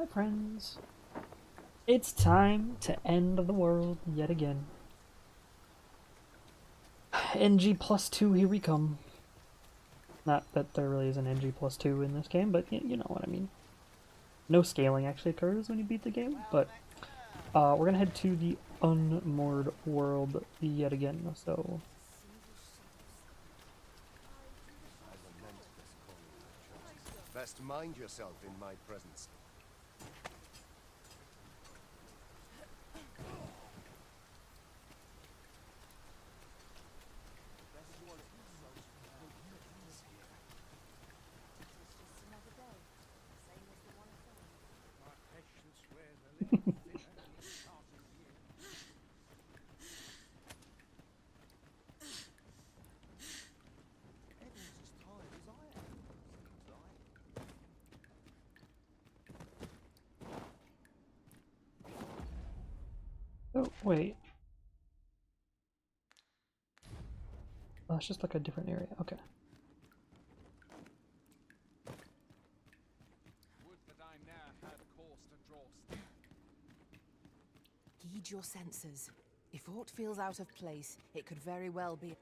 Hi, friends. It's time to end the world yet again. NG plus 2, here we come. Not that there really is an NG plus 2 in this game, but you know what I mean. No scaling actually occurs when you beat the game, but we're gonna head to the unmoored world yet again, so... Best mind yourself in my presence. Oh, wait. Oh, it's just like a different area. Okay. Heed your senses. If aught feels out of place, it could very well be...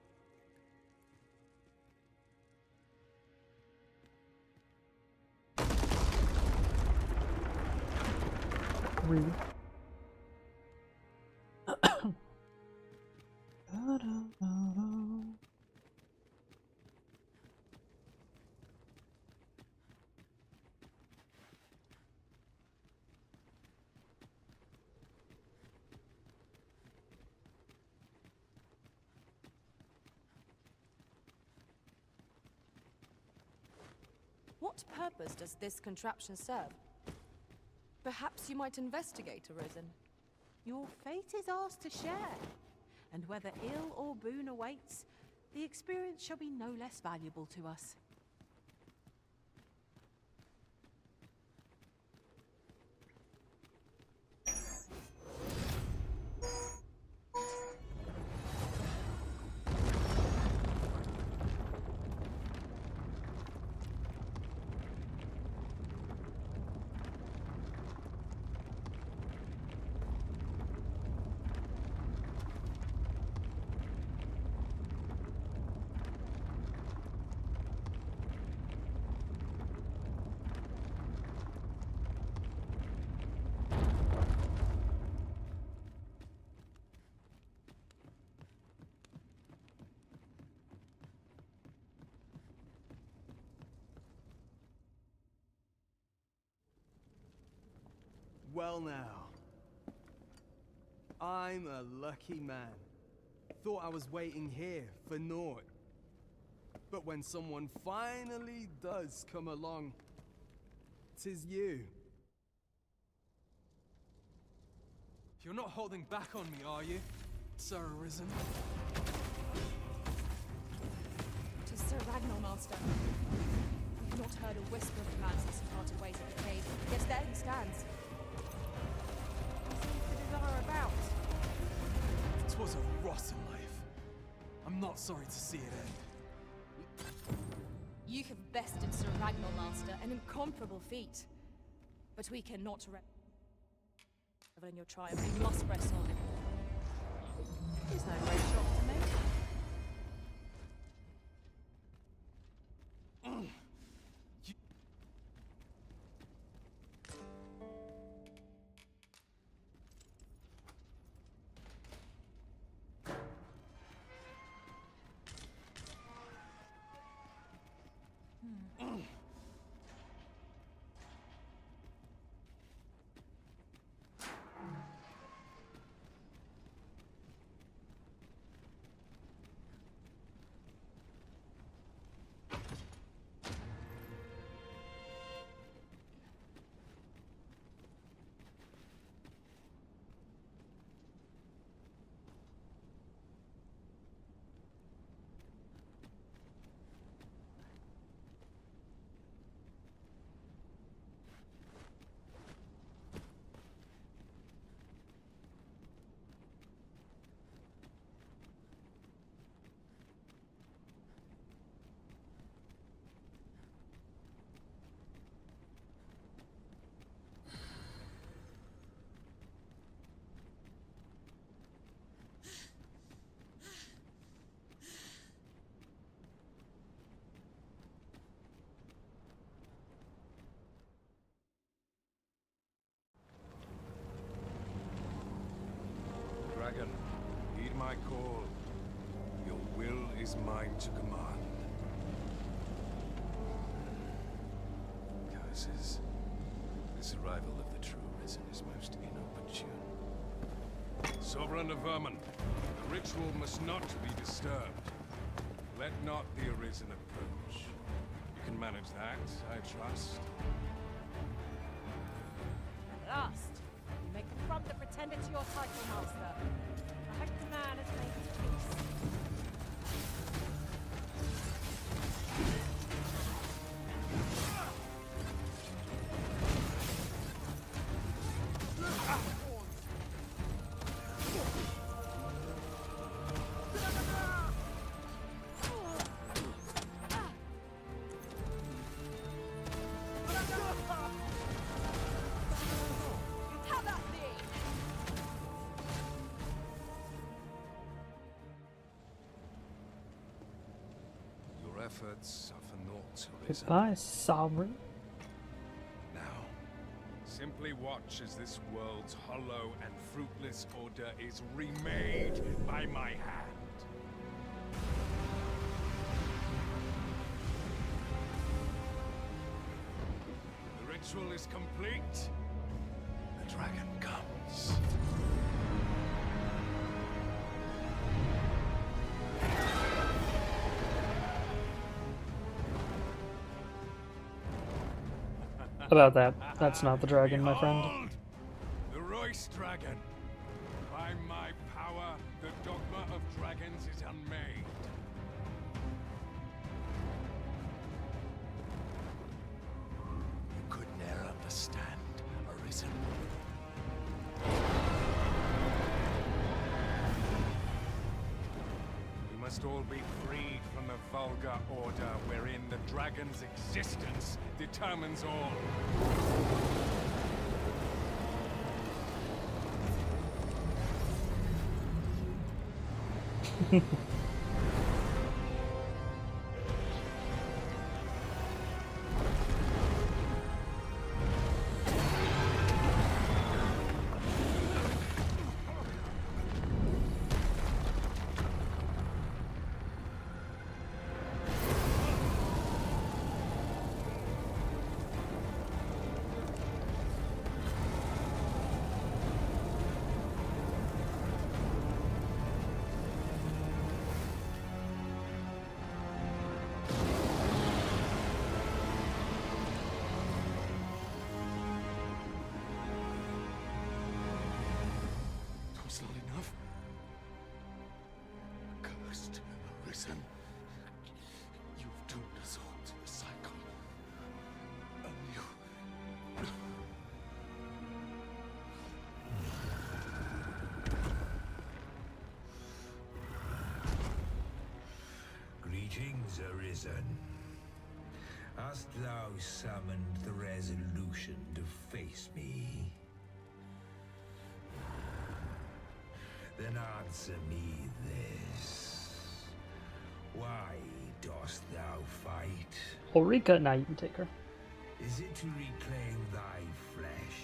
Rude. What purpose does this contraption serve? Perhaps you might investigate, Arisen. Your fate is ours to share. And whether ill or boon awaits, the experience shall be no less valuable to us. Well now, I'm a lucky man. Thought I was waiting here for naught. But when someone finally does come along, 'tis you. You're not holding back on me, are you, Sir Arisen? Tis Sir Ragnar, Master. We've not heard a whisper of the man since he parted ways at the cave, yet there he stands. What are about? 'Twas a rotten life. I'm not sorry to see it end. You have bested Sir Ragnar, Master, an incomparable feat. But we cannot revel in your triumph. We must press on. It's no great shock to me. dragon, heed my call. Your will is mine to command. Curses. This arrival of the true Risen is most inopportune. Sovereign of Vermin, the ritual must not be disturbed. Let not the Arisen approach. You can manage that, I trust. At last, you may confront the pretender to your title, Master. The Hector man has made his peace. Have at thee! Your efforts are for naught, Arisen. Goodbye, Sovereign. Now, simply watch as this world's hollow and fruitless order is remade by my hand. The ritual is complete. The dragon comes. About that, that's not the dragon, my friend. Behold, the Royce dragon. By my power, the dogma of dragons is unmade. You could ne'er understand, Arisen. We must all be freed from the vulgar order wherein the dragon's existence determines all. Was not enough. Cursed, Arisen. You've doomed us all to the cycle. And you... Greetings, Arisen. Hast thou summoned the resolution to face me? Then answer me this. Why dost thou fight? Ulrika, now you can take her. Is it to reclaim thy flesh,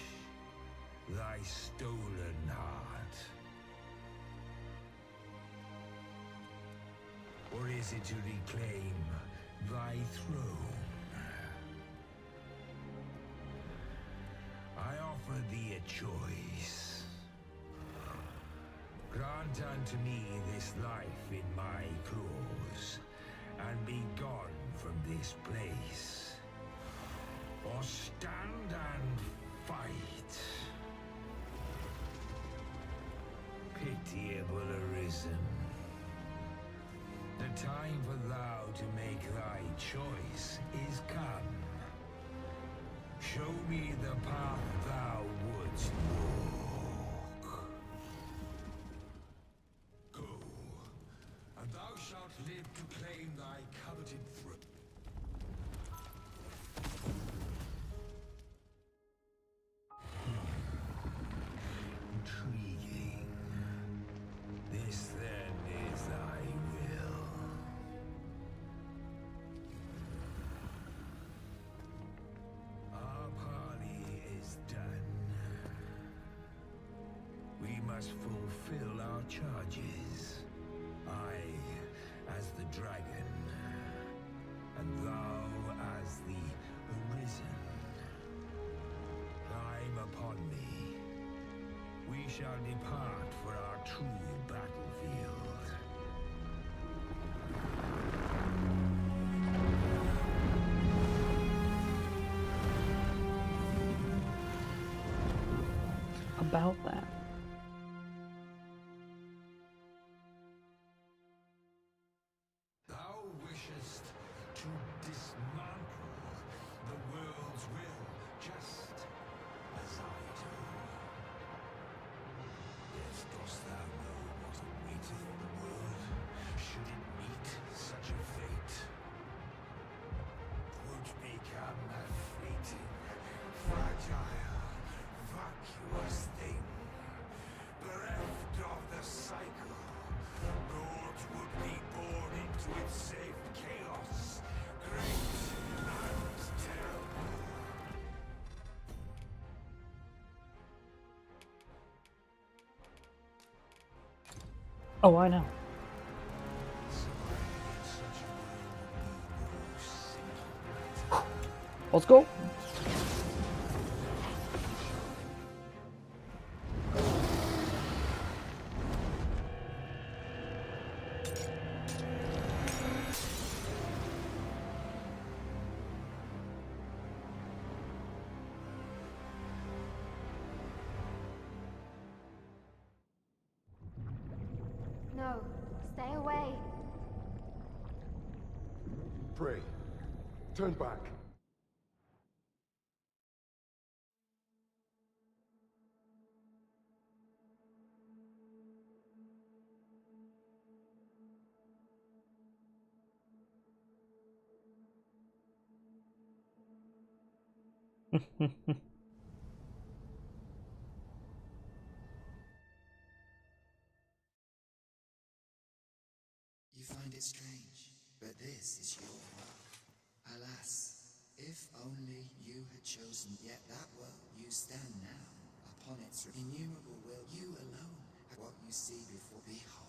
thy stolen heart? Or is it to reclaim thy throne? I offer thee a choice. Grant unto me this life in my claws, and be gone from this place. Or stand and fight. Pitiable Arisen. The time for thou to make thy choice is come. Show me the path thou wouldst walk. Go, and thou shalt live to claim thy coveted throne. Intriguing. This then is thy will. Our parley is done. We must fulfill our charges. I, as the dragon, and thou as the Arisen. Climb upon me. We shall depart for our true battlefield. About that. Thou wishest to dismantle the world's will, just as I do. Yet dost thou know what awaiteth the world, should it meet such a fate? 'Twould become a fleeting, fragile, vacuous thing, bereft of the cycle. Naught would be born into its safe chaos, great and terrible. Oh, I know. Let's go. No, stay away. Pray. Turn back. You find it strange, but this is your world. Alas, if only you had chosen, yet that world you stand now, upon its innumerable will, you alone have what you see before. Behold.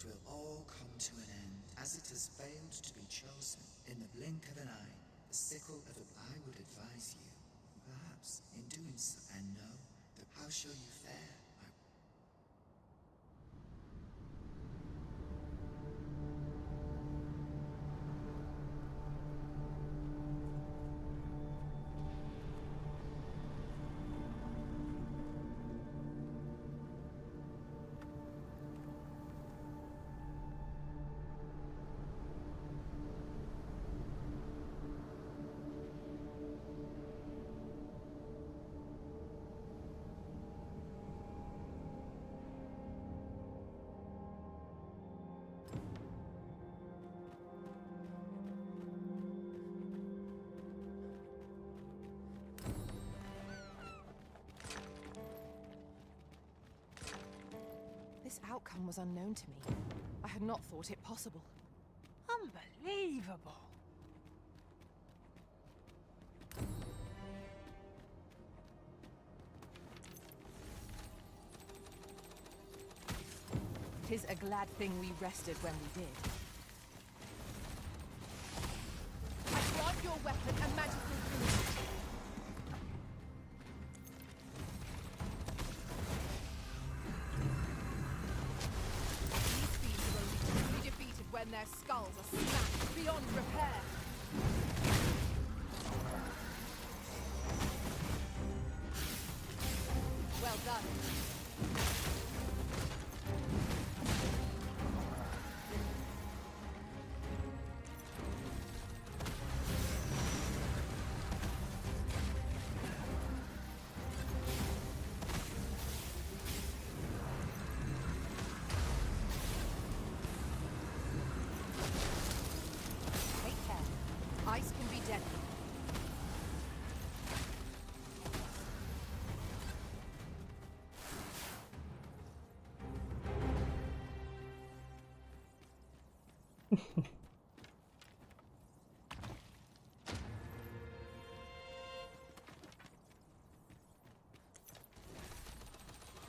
It will all come to an end, as it has failed to be chosen in the blink of an eye. The sickle of the I would advise you, perhaps, in doing so, and know that how shall you fare? This outcome was unknown to me. I had not thought it possible. Unbelievable. Tis a glad thing we rested when we did. I grant your weapon a magical boost. These fiends are only to be defeated when their skulls are smashed beyond repair. Well done. dead.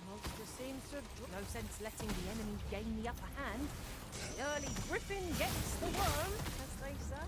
Monster seems to have no sense letting the enemy gain the upper hand. The early griffin gets the worm, as they say.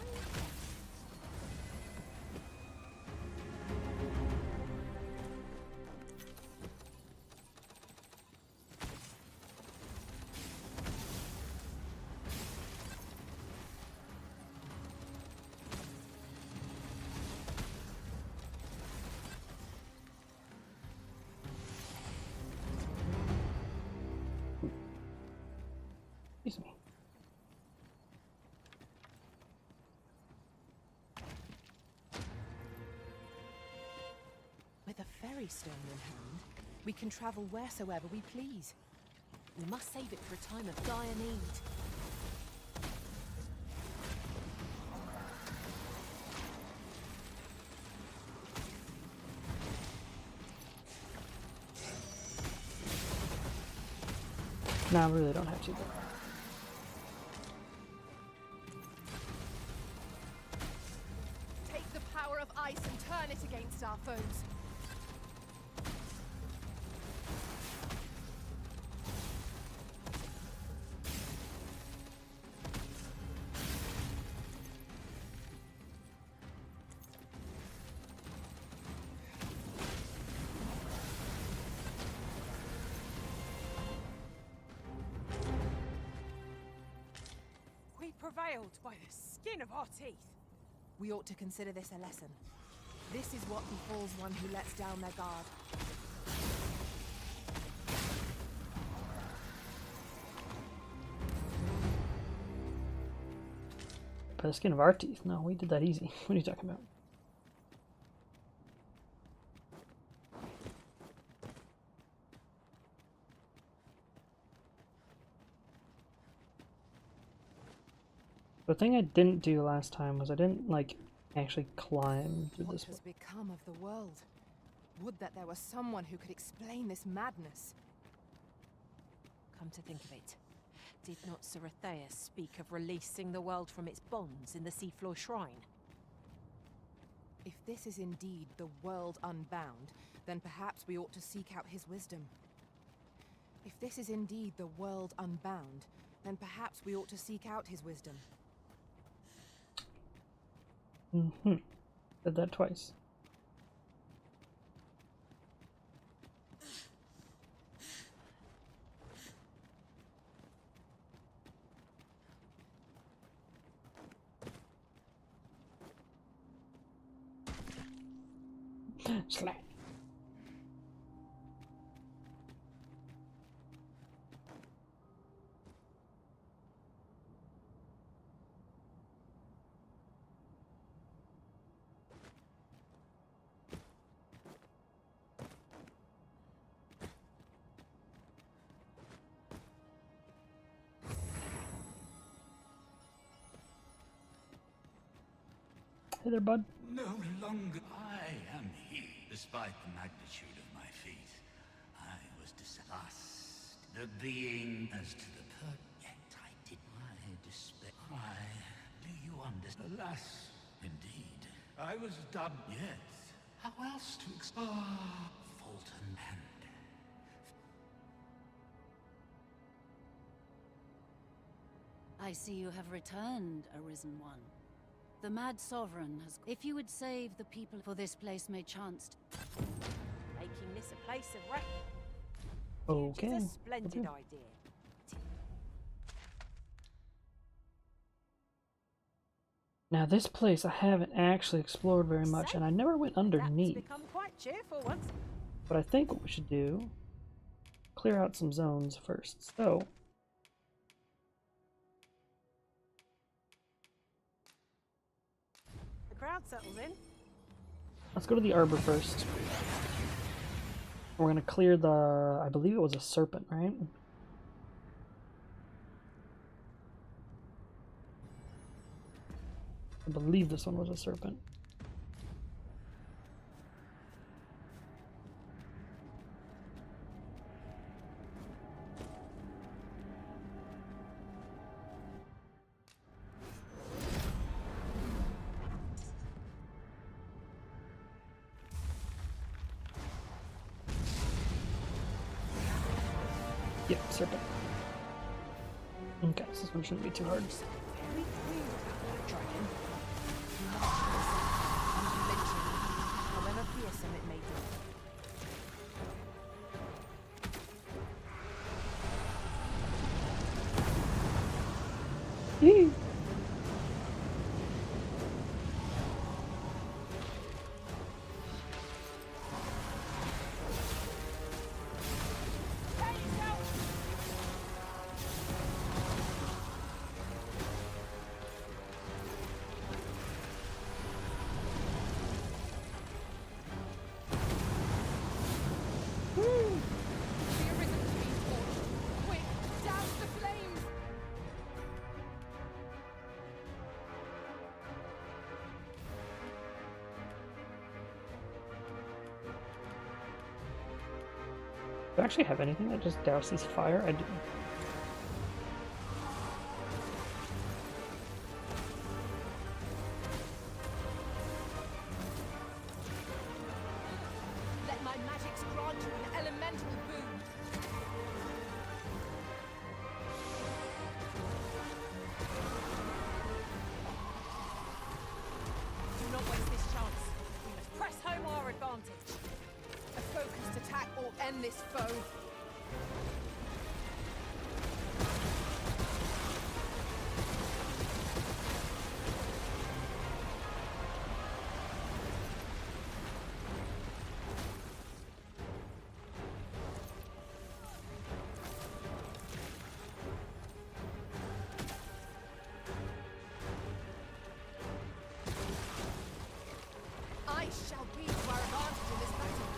Excuse me. With a fairy stone in hand, we can travel wheresoever we please. We must save it for a time of dire need. No, I really don't have to. Take the power of ice and turn it against our foes. We prevailed by the skin of our teeth. We ought to consider this a lesson. This is what befalls one who lets down their guard. By the skin of our teeth? No, we did that easy. What are you talking about? The thing I didn't do last time was I didn't, like, actually climb through What this has one. become of the world? Would that there was someone who could explain this madness. Come to think of it, did not Ceretheus speak of releasing the world from its bonds in the seafloor shrine? If this is indeed the world unbound, then perhaps we ought to seek out his wisdom. If this is indeed the world unbound, then perhaps we ought to seek out his wisdom. Mm-hmm. Did that twice. Slap. Hey there, bud. No longer I am he. Despite the magnitude of my feat, I was disgusted. The being as to the yet I did my despair. Why do you understand? Alas, indeed. I was dubbed yet. How else to explain? Fulton and I see you have returned, Arisen One. The Mad Sovereign has... If you would save the people, for this place may chance to... Making this a place of rest. Okay. It's a splendid Okay. idea. Now this place I haven't actually explored very much, and I never went That's underneath. become quite cheerful once. But I think what we should do, clear out some zones first. So, The crowd settles in. let's go to the arbor first. We're gonna clear the, I believe it was a serpent, right? I believe this one was a serpent. Yep, serpent. Okay, so this one shouldn't be too hard. Very clear about that dragon. Unconventional, however fearsome it may be. Yee. Do I actually have anything that just douses fire? I do. Let my magics grant you an elemental boon. Do not waste this chance. We must press home our advantage. A focused attack will end this foe. I shall be to our advantage in this battle.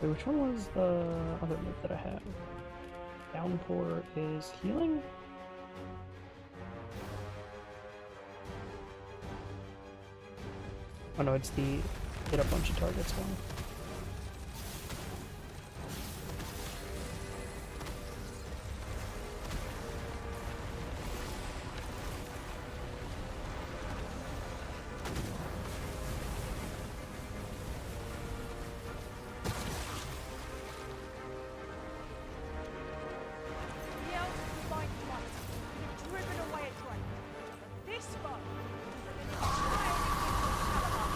Wait, which one was the other move that I had? Downpour is healing? Oh no, it's the hit a bunch of targets one. The elves find light. They've driven away a dragon. This foe is an entirely different caliber.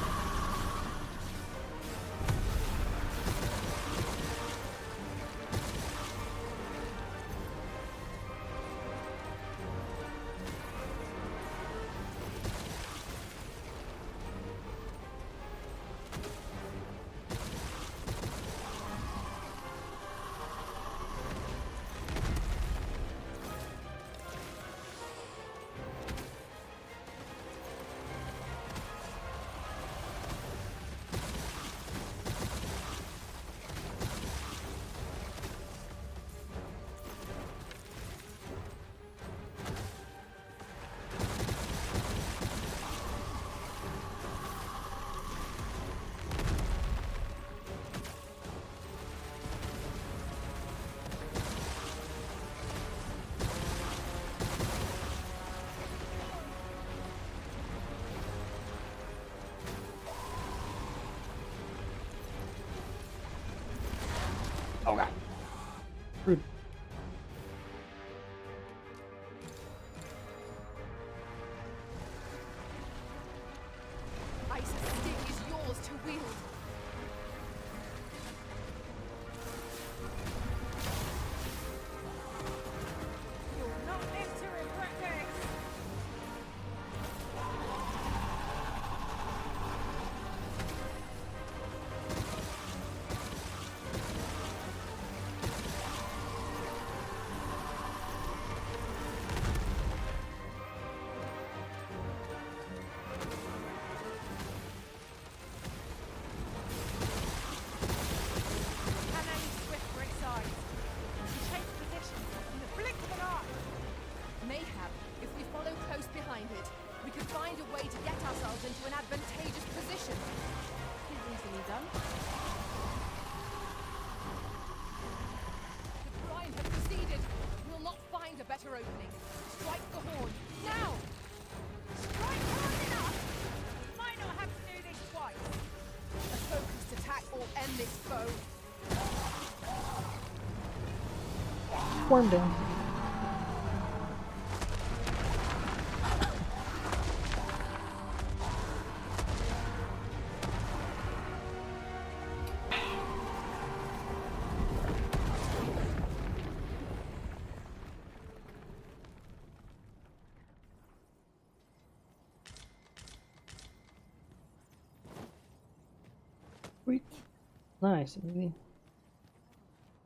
into an advantageous position. Easily done. The brine has receded. We'll not find a better opening. Strike the horn. Now! Strike hard enough! Might not have to do this twice. A focused attack will end this foe. Worm down. Sweet. Nice, easy.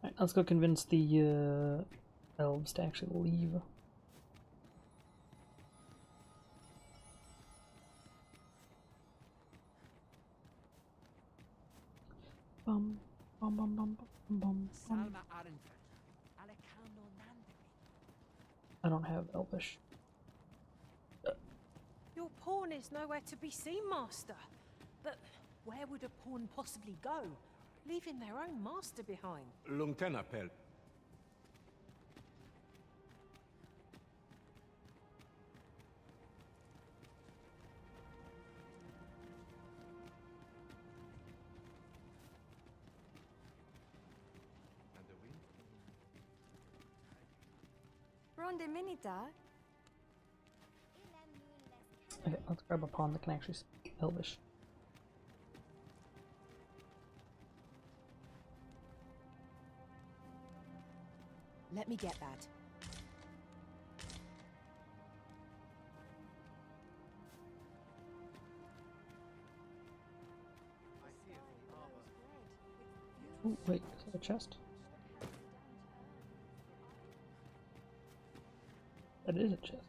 Alright, let's go convince the elves to actually leave. Bum, bum, bum, bum, bum, bum, bum. I don't have Elvish. Your pawn is nowhere to be seen, Master. But where would a pawn possibly go, leaving their own master behind? Lungtena Pel. Ronde Minita? Okay, let's grab a pawn that can actually speak Elvish. Let me get that. Oh, wait, is that a chest? That is a chest.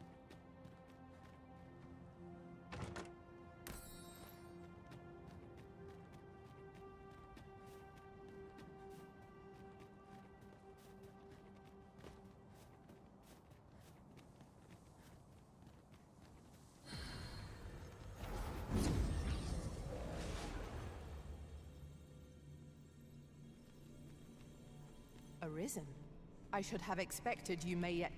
Arisen. I should have expected you may yet.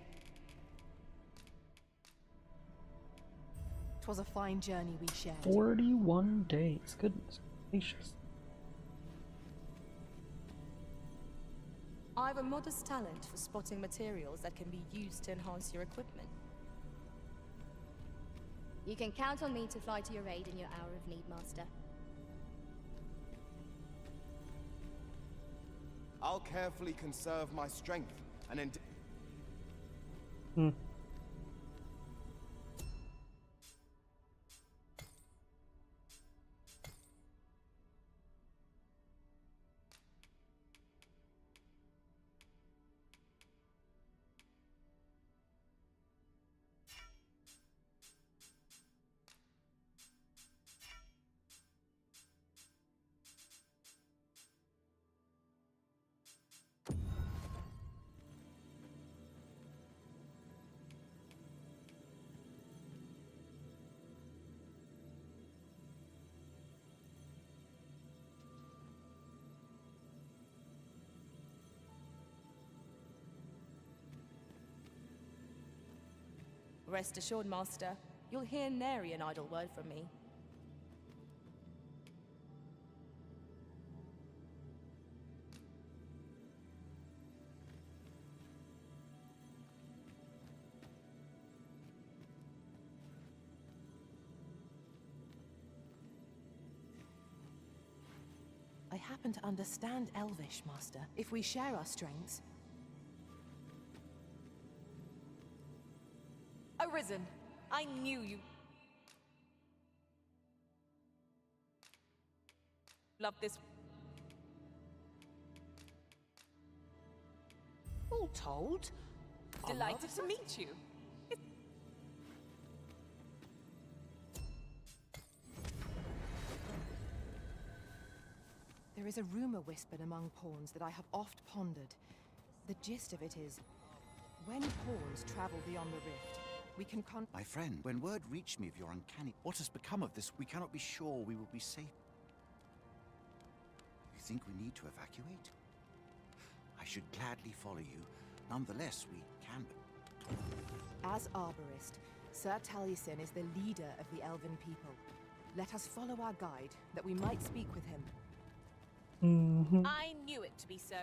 'Twas a fine journey we shared. 41 days. Goodness gracious. I've a modest talent for spotting materials that can be used to enhance your equipment. You can count on me to fly to your aid in your hour of need, Master. I'll carefully conserve my strength and Hmm. Rest assured, Master, you'll hear nary an idle word from me. I happen to understand Elvish, Master. If we share our strengths... Arisen! I knew you... loved this... All told, delighted to meet you. There is a rumor whispered among pawns that I have oft pondered. The gist of it is, when pawns travel beyond the rift, We can My friend, when word reached me of your uncanny... What has become of this? We cannot be sure we will be safe. You think we need to evacuate? I should gladly follow you. Nonetheless, we can... As Arborist, Sir Taliesin is the leader of the Elven people. Let us follow our guide, that we might speak with him. I knew it to be so.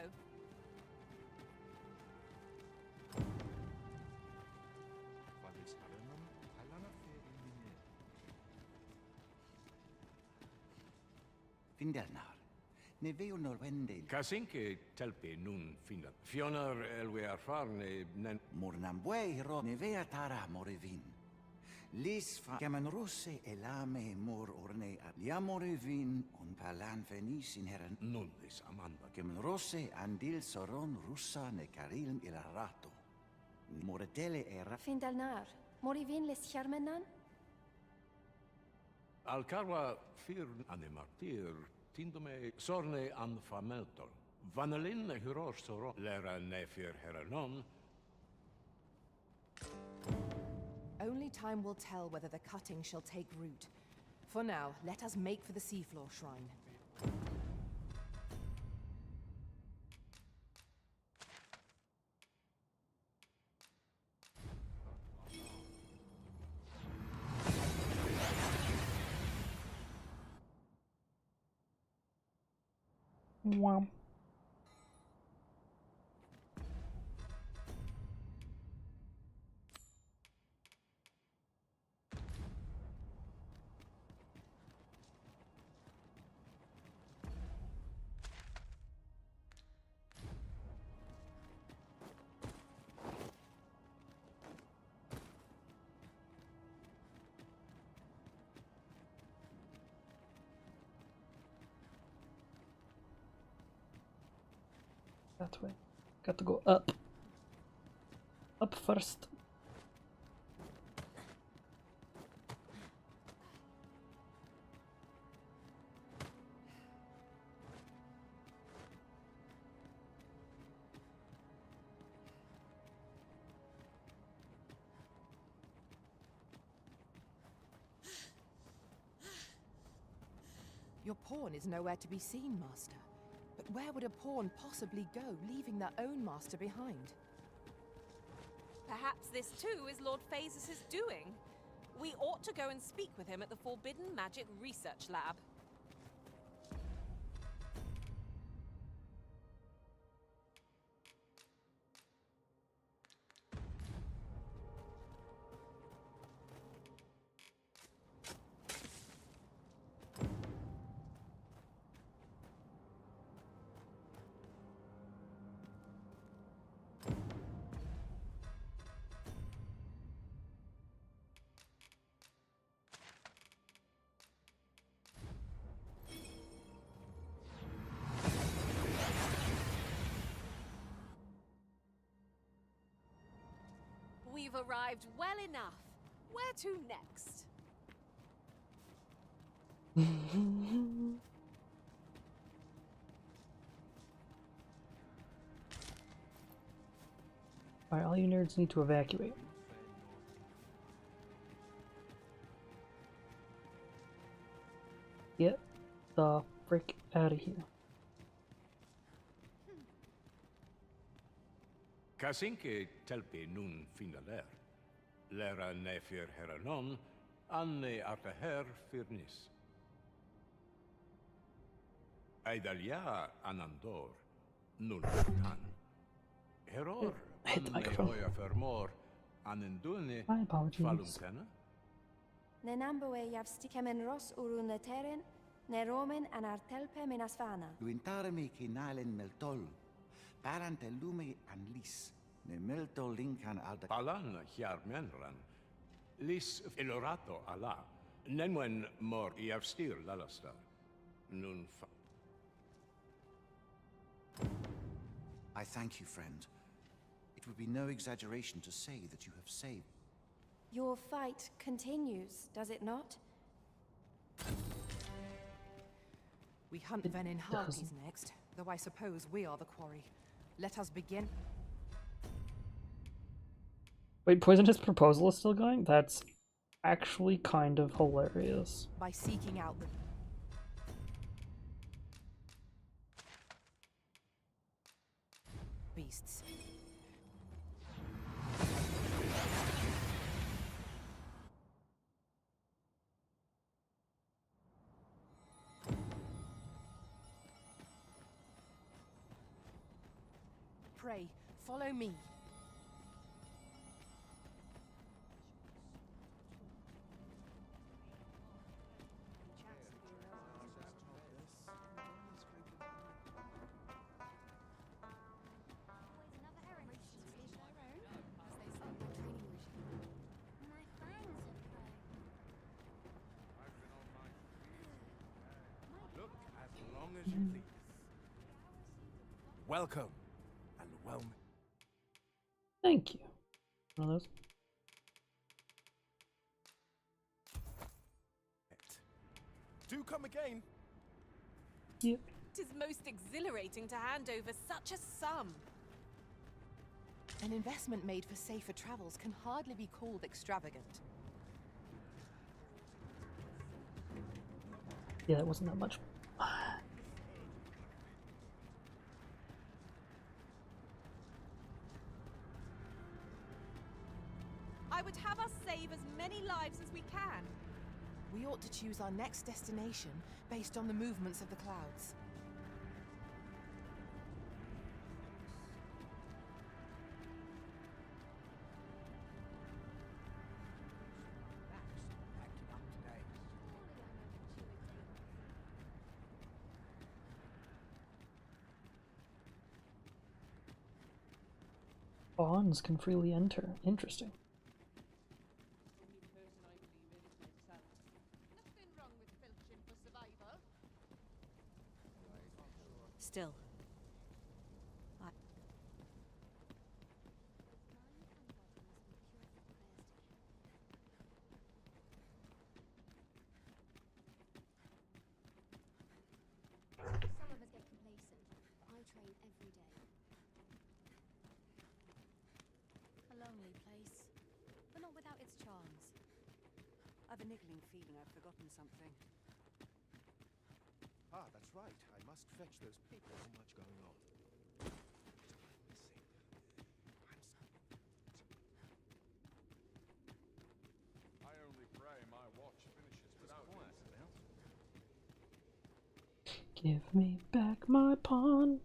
Findelnar. Ne veo norwende... Kasinke telpe nun finda. Fionar elwe arfarne nen... Mornambue ro ne vea tara morevin. Lis fa... Gaman rosse elame mor orne a... Liamorevin un palan venis in heran... Nullis amanda. Gaman rosse andil soron russa ne carilm il rato. Moretele era... Findalnar, morivin les charmenan? Alcarwa fir ane martir, tindome sorne an fameltol. Vanelin hyror soro, lera nefir heranon. Only time will tell whether the cutting shall take root. For now, let us make for the seafloor shrine. Wow. That way. Got to go up. Up first. Your pawn is nowhere to be seen, Master. But where would a pawn possibly go, leaving their own master behind? Perhaps this too is Lord Phasus' doing. We ought to go and speak with him at the Forbidden Magic Research Lab. We've arrived well enough. Where to next? Alright, all you nerds need to evacuate. Get the frick out of here. Kasinke telpe nun finaler. Lera nefir heranon, anne artaher firnis. Aidalia anandor, nun tan. Heror, Hit the anne microphone. hoya fermor, anendune, My apologies. falumtena. Nenamboe javstikemen ros uruneteren, neromen anartelpe menasfana. Luintarme que nalen meltol. Parante lume anlis. Ne meltol linkan alda... Palan hiar menran. Lis elorato ala. Nenwen mor iavstir lalastar. Nun fa... I thank you, friend. It would be no exaggeration to say that you have saved... Your fight continues, does it not? We hunt venin harpies next, though I suppose we are the quarry. Let us begin. Wait, Poisonous Proposal is still going? That's actually kind of hilarious. By seeking out the beasts. Pray, follow me. Look as long as you please. Welcome and well. Thank you. One of those. Do come again. Yep. Tis most exhilarating to hand over such a sum. An investment made for safer travels can hardly be called extravagant. Yeah, that wasn't that much. I would have us save as many lives as we can. We ought to choose our next destination based on the movements of the clouds. Bonds can freely enter. Interesting. Still. Some of us get complacent. I train every day. A lonely place, but not without its charms. I've a niggling feeling I've forgotten something. Ah, that's right. I must fetch those papers. So much going on. I only pray my watch finishes without Give me back my pawn.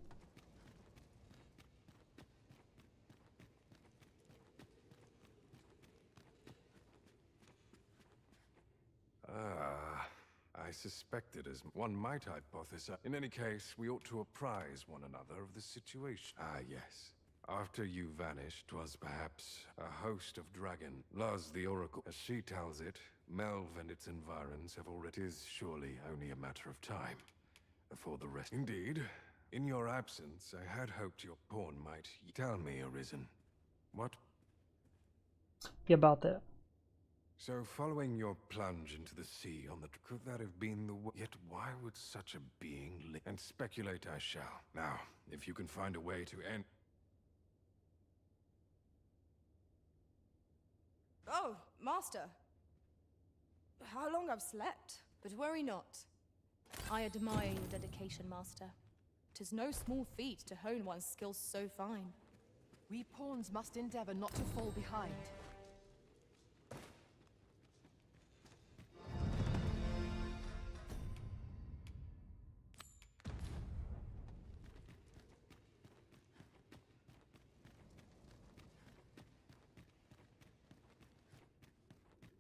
I suspected as one might hypothesize. In any case, we ought to apprise one another of the situation. Ah, yes. After you vanished, 'twas perhaps a host of dragon. Luz the Oracle, as she tells it, Melve and its environs have already... It is surely only a matter of time before the rest... Indeed. In your absence, I had hoped your pawn might... Tell me, Arisen. What? Yeah, about that. So, following your plunge into the sea on the... Could that have been the... Yet why would such a being live? And speculate I shall. Now, if you can find a way to end... Oh, Master. How long I've slept. But worry not. I admire your dedication, Master. 'Tis no small feat to hone one's skills so fine. We pawns must endeavor not to fall behind.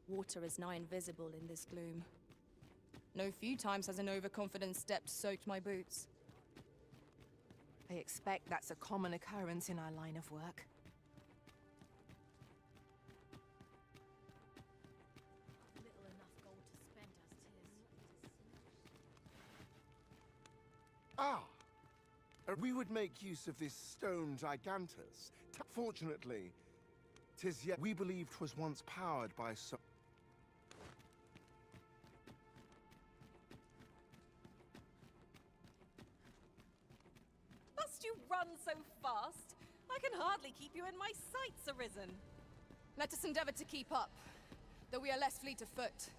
Water is nigh invisible in this gloom. No few times has an overconfident step soaked my boots. I expect that's a common occurrence in our line of work. Little enough gold to spend as tis. Ah! We would make use of this stone gigantus. Fortunately, 'tis yet we believe 'twas once powered by so... Must you run so fast? I can hardly keep you in my sights, Arisen. Let us endeavor to keep up, though we are less fleet of foot.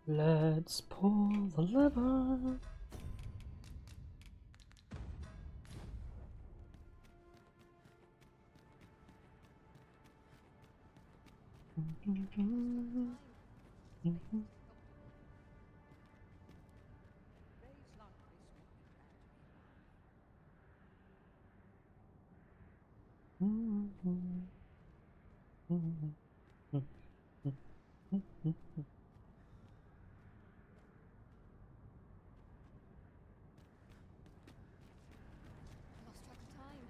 Let's pull the lever. Lost track of time.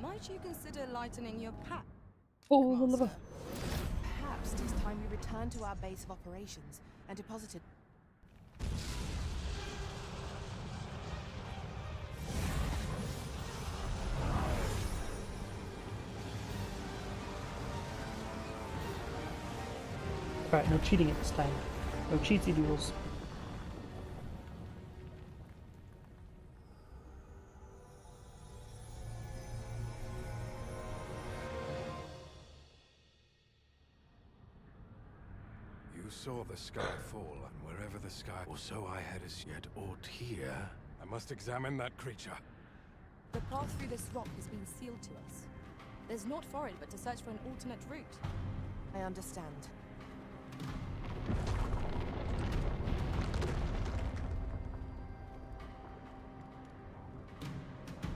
Might you consider lightening your pack? Pull the lever. Perhaps it is time we return to our base of operations and deposited. Alright, no cheating at this time. No cheatsy doodles. You saw the sky fall, and wherever the sky, or so I had as yet aught here. I must examine that creature. The path through this rock has been sealed to us. There's naught for it but to search for an alternate route. I understand.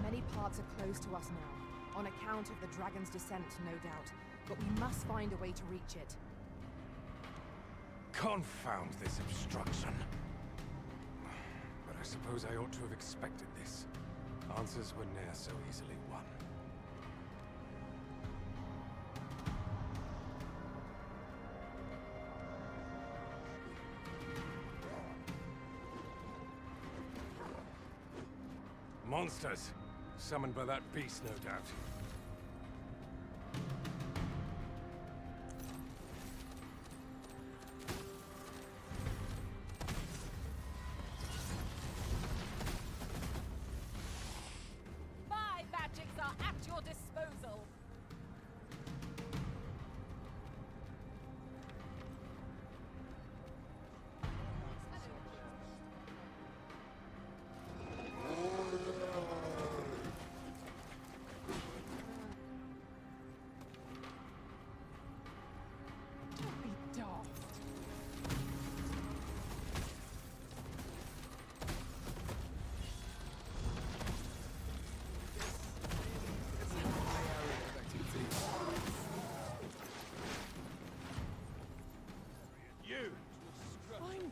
Many parts are closed to us now, on account of the dragon's descent, no doubt. But we must find a way to reach it. Confound this obstruction. But I suppose I ought to have expected this. Answers were ne'er so easily won. Monsters! Summoned by that beast, no doubt. My magics are at your disposal.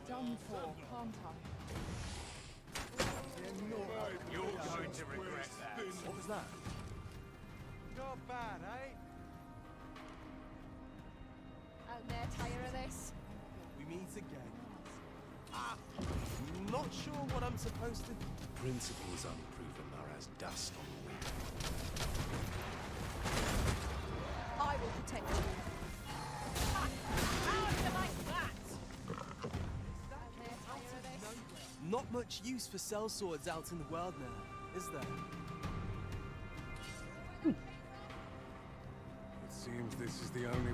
Done for, can't I? You're going to regret that. What was that? Not bad, eh? Out there, tire of this. We meet again. Not sure what I'm supposed to... Principles unproven are as dust on the wind. I will protect you. How do you like that? Not much use for sellswords out in the world now, is there? It seems this is the only...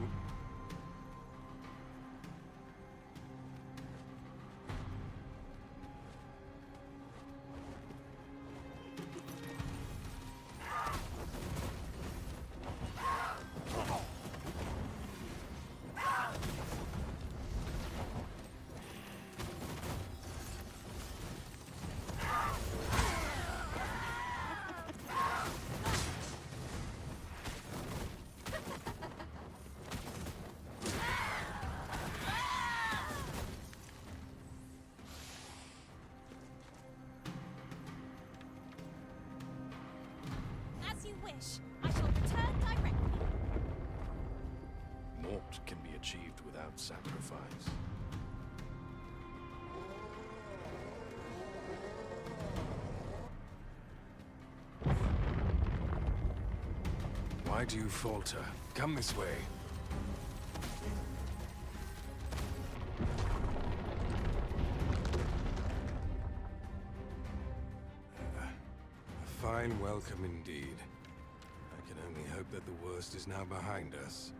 As you wish. I shall return directly. Naught can be achieved without sacrifice. Why do you falter? Come this way. fine welcome indeed. I can only hope that the worst is now behind us.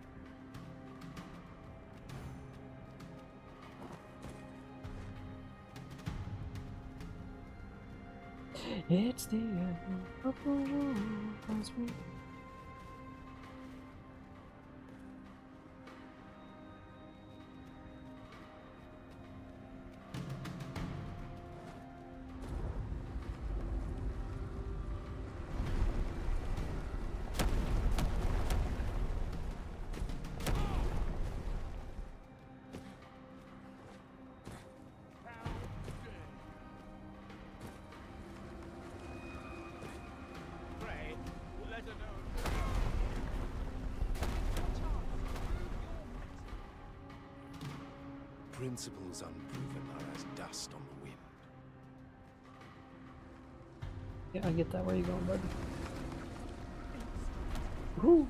It's the end of the world as we... Principles unproven are as dust on the wind. Yeah, I get that. Where you going, bud? Woo!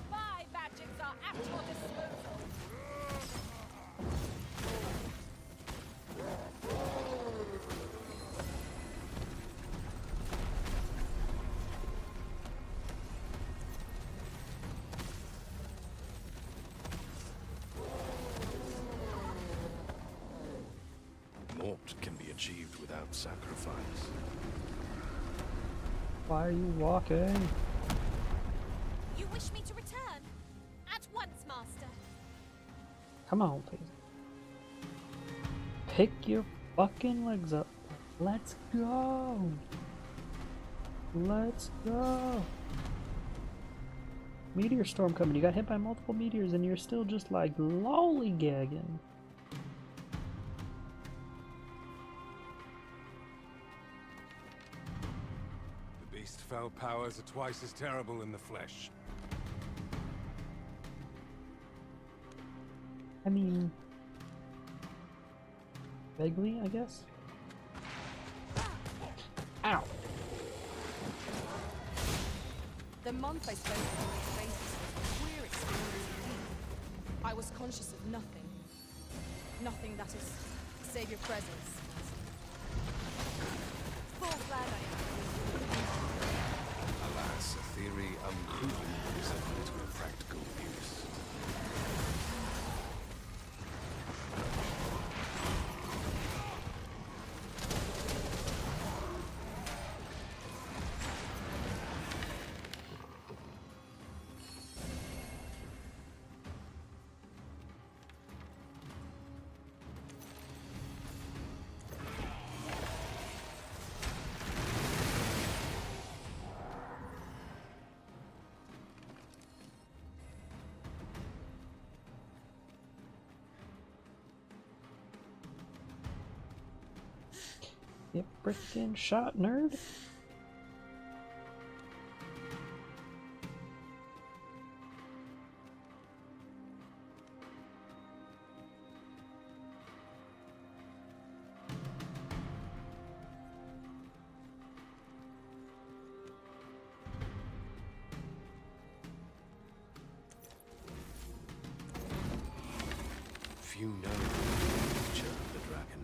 My magics are at your disposal. Naught can be achieved without sacrifice. Why are you walking? You wish me to return? At once, Master. Come on, please. Pick your fucking legs up. Let's go. Let's go. Meteor storm coming. You got hit by multiple meteors and you're still just like lollygagging. The beast's fell powers are twice as terrible in the flesh. I mean, vaguely, I guess. Ow. The month I spent on these places was a queer experience indeed. I was conscious of nothing. Nothing, that is, save your presence. Full glad I am. Alas, a theory unproven is put to practical use. Get frickin' shot, nerd. Few know the nature of the dragon.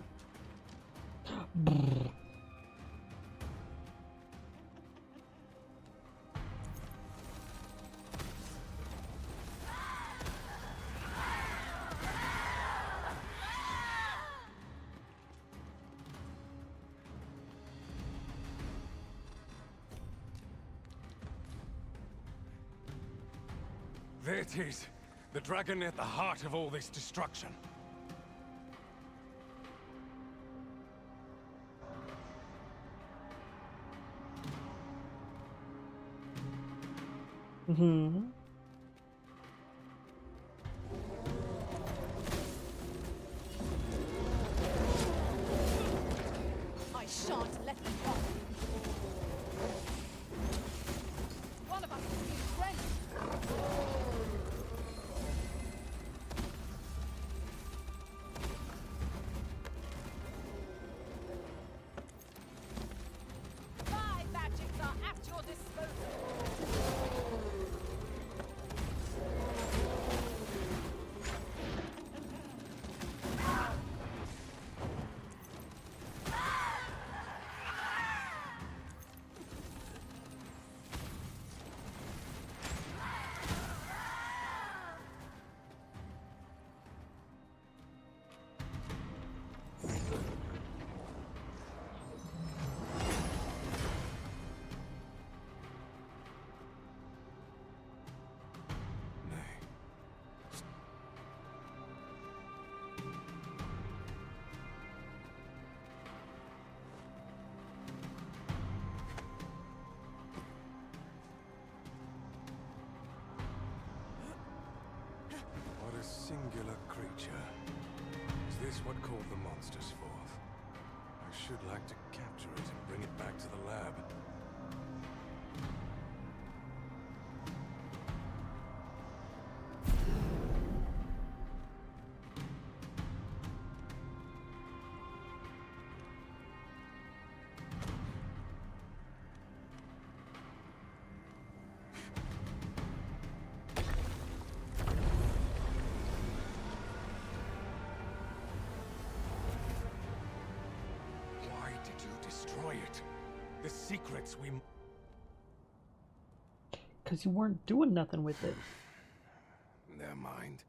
There it is. The dragon at the heart of all this destruction. Mm-hmm. I creature. Is this what called the monsters forth? I should like to capture it and bring it back to the lab. Why did you destroy it? The secrets we... Because you weren't doing nothing with it. Never mind.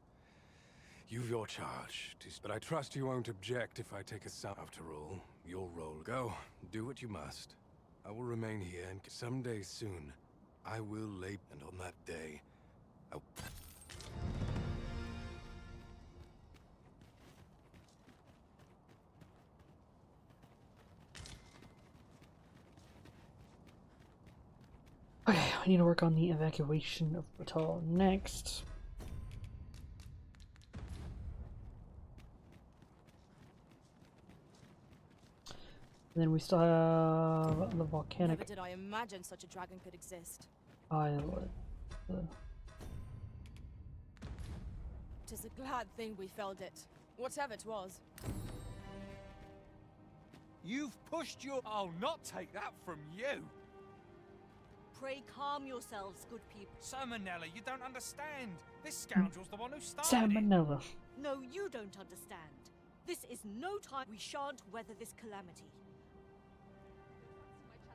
You've your charge, but I trust you won't object if I take a side. After all, your role. Go, do what you must. I will remain here, and someday soon, I will lay... And on that day, I'll... Okay, we need to work on the evacuation of Batal next. And then we still have the volcanic Never did I imagine such a dragon could exist. islet. Tis a glad thing we felled it, whatever 'twas. You've pushed your... I'll not take that from you. Pray calm yourselves, good people. Salmonella, you don't understand. This scoundrel's the one who started Salmonella. No, you don't understand. This is no time. We shan't weather this calamity.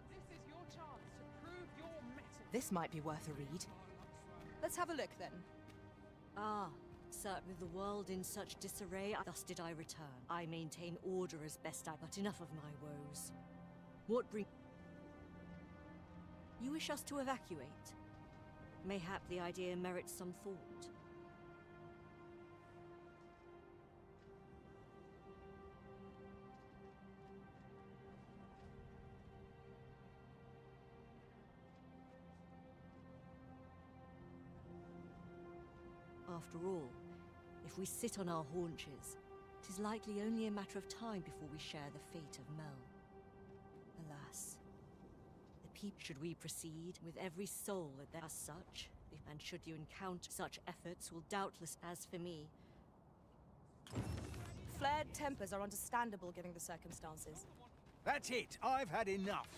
This is your chance to prove your mettle. This might be worth a read. Let's have a look then. Ah, sir, with the world in such disarray, thus did I return. I maintain order as best I... But enough of my woes. What bring... You wish us to evacuate? Mayhap the idea merits some thought. After all, if we sit on our haunches, 'tis likely only a matter of time before we share the fate of Mel. Alas, the should we proceed with every soul as such, and should you encounter such efforts will doubtless, as for me. Flared tempers are understandable given the circumstances. That's it. I've had enough.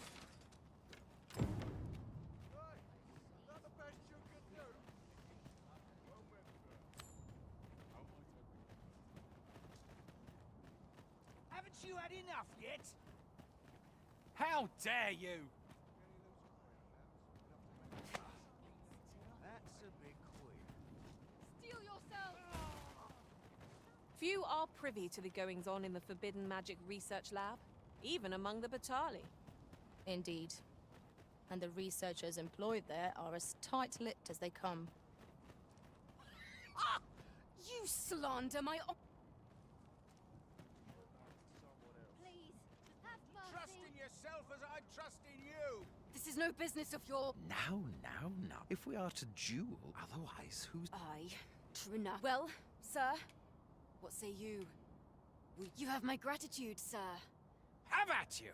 Haven't you had enough yet? How dare you? That's a bit quick. Steel yourself! Few are privy to the goings-on in the Forbidden Magic Research Lab, even among the Batali. Indeed. And the researchers employed there are as tight-lipped as they come. Ah! You slander my... Trust in yourself as I trust in you! This is no business of your... Now. If we are to duel, otherwise who's... Aye, true enough. Well, sir, what say you? You have my gratitude, sir. Have at you!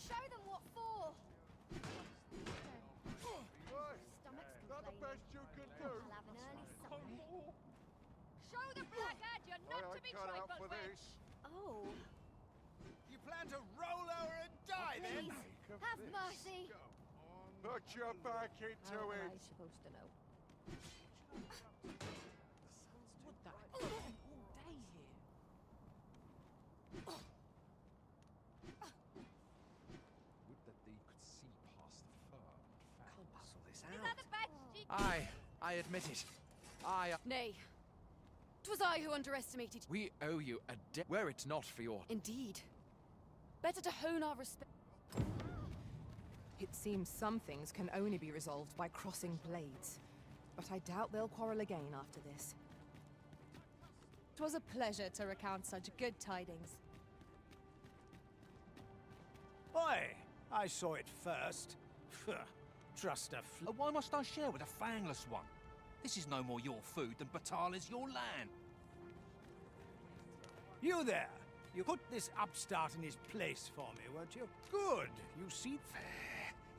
Show them what for! Stomach's Not the best you could do. I'll have an early supper. Show the blackguard you're not to be trifled with! Oh. You plan to roll over and die then? Please, have mercy! Put your back into How am it. I supposed to know? What the heck? All day here. Would that they could see past the fur and Can't puzzle this Is that out. the best you... I admit it. Nay. 'Twas I who underestimated. We owe you a debt. Were it not for your... Indeed. Better to hone our respect. It seems some things can only be resolved by crossing blades. But I doubt they'll quarrel again after this. 'Twas a pleasure to recount such good tidings. Oi! I saw it first. Phew. trust a Why must I share with a fangless one? This is no more your food than Batal is your land. You there! You put this upstart in his place for me, won't you? Good! You see... Fair.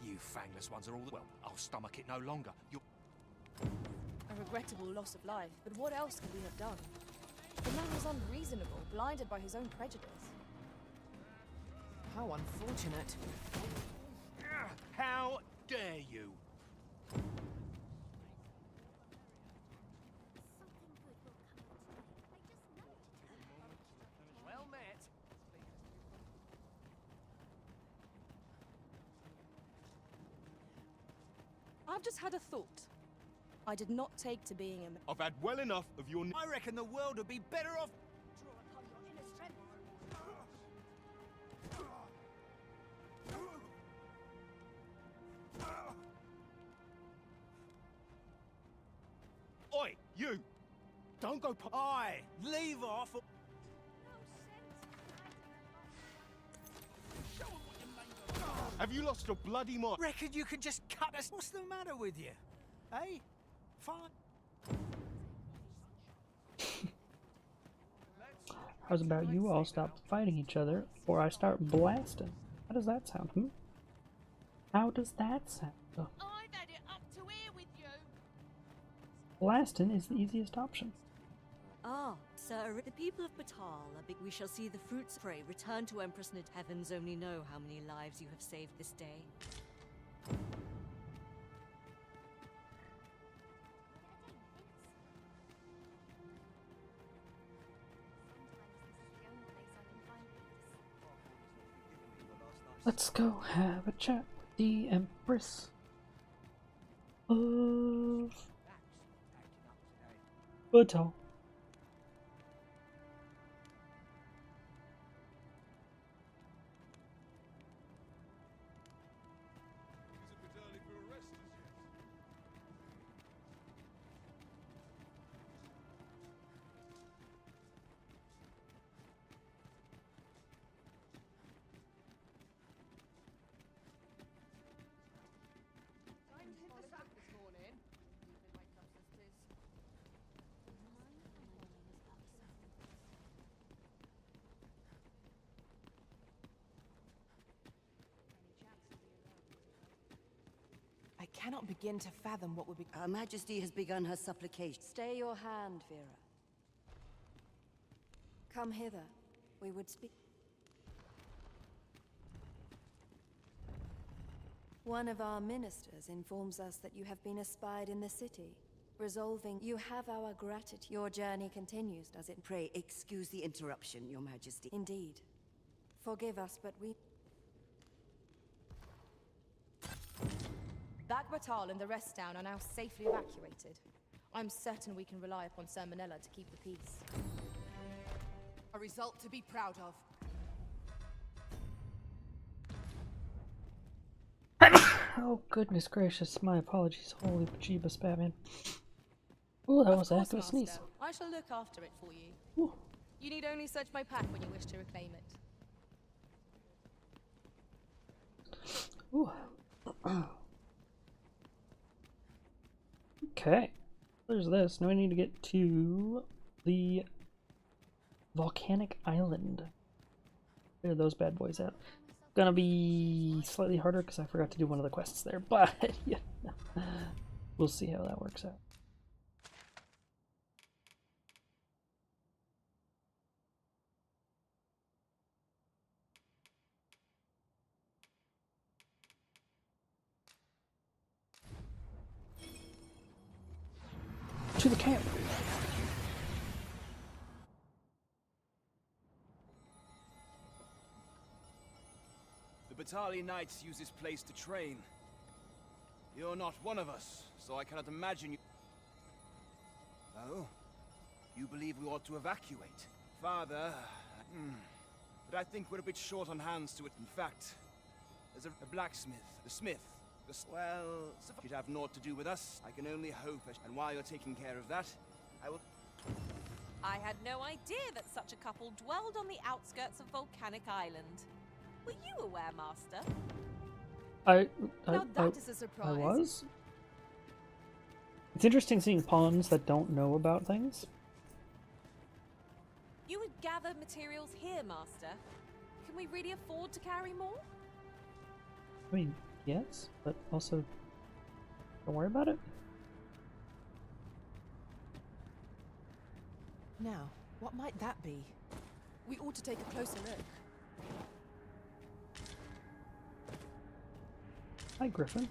You fangless ones are all... Well, I'll stomach it no longer. You're... A regrettable loss of life, but what else could we have done? The man was unreasonable, blinded by his own prejudice. How unfortunate. How dare you? Well met. I've just had a thought. I did not take to being a... I've had well enough of your... I reckon the world would be better off... Oi, you! Don't go... Aye, leave off... Have you lost your bloody mind? Reckon you could just cut us... What's the matter with you? Eh? Fine. How's about you all stop fighting each other, or I start blasting? How does that sound, How does that sound? Oh. I've had it up to here with you. Blasting is the easiest option. Ah, sir, the people of Batal are big. We shall see the fruits of prey. Return to Empress Nid. Heavens only know how many lives you have saved this day. Let's go have a chat with the Empress of Batal. I cannot begin to fathom what would be... Her Majesty has begun her supplication. Stay your hand, Vera. Come hither. We would speak... One of our ministers informs us that you have been espied in the city. Resolving, you have our gratitude. Your journey continues, does it? Pray, excuse the interruption, Your Majesty. Indeed. Forgive us, but we... Batal and the rest down are now safely evacuated. I'm certain we can rely upon Sir Manella to keep the peace. A result to be proud of. Oh goodness gracious, my apologies. Holy Pachibas, Batman. Oh, that was after a sneeze. I shall look after it for you. Ooh. You need only search my pack when you wish to reclaim it. Ooh. Okay, there's this. Now I need to get to the volcanic island. Where are those bad boys at? Gonna be slightly harder because I forgot to do one of the quests there, but yeah, we'll see how that works out. To the camp. The Batali Knights use this place to train. You're not one of us, so I cannot imagine you... Oh? You believe we ought to evacuate? Father... But I think we're a bit short on hands to it. In fact, there's a blacksmith, a smith, well, if you'd have naught to do with us, I can only hope, and while you're taking care of that, I will... I had no idea that such a couple dwelled on the outskirts of Volcanic Island. Were you aware, Master? Now that is a surprise. I was. It's interesting seeing pawns that don't know about things. You would gather materials here, Master. Can we really afford to carry more? I mean, yes, but also don't worry about it. Now, what might that be? We ought to take a closer look. Hi, Griffin.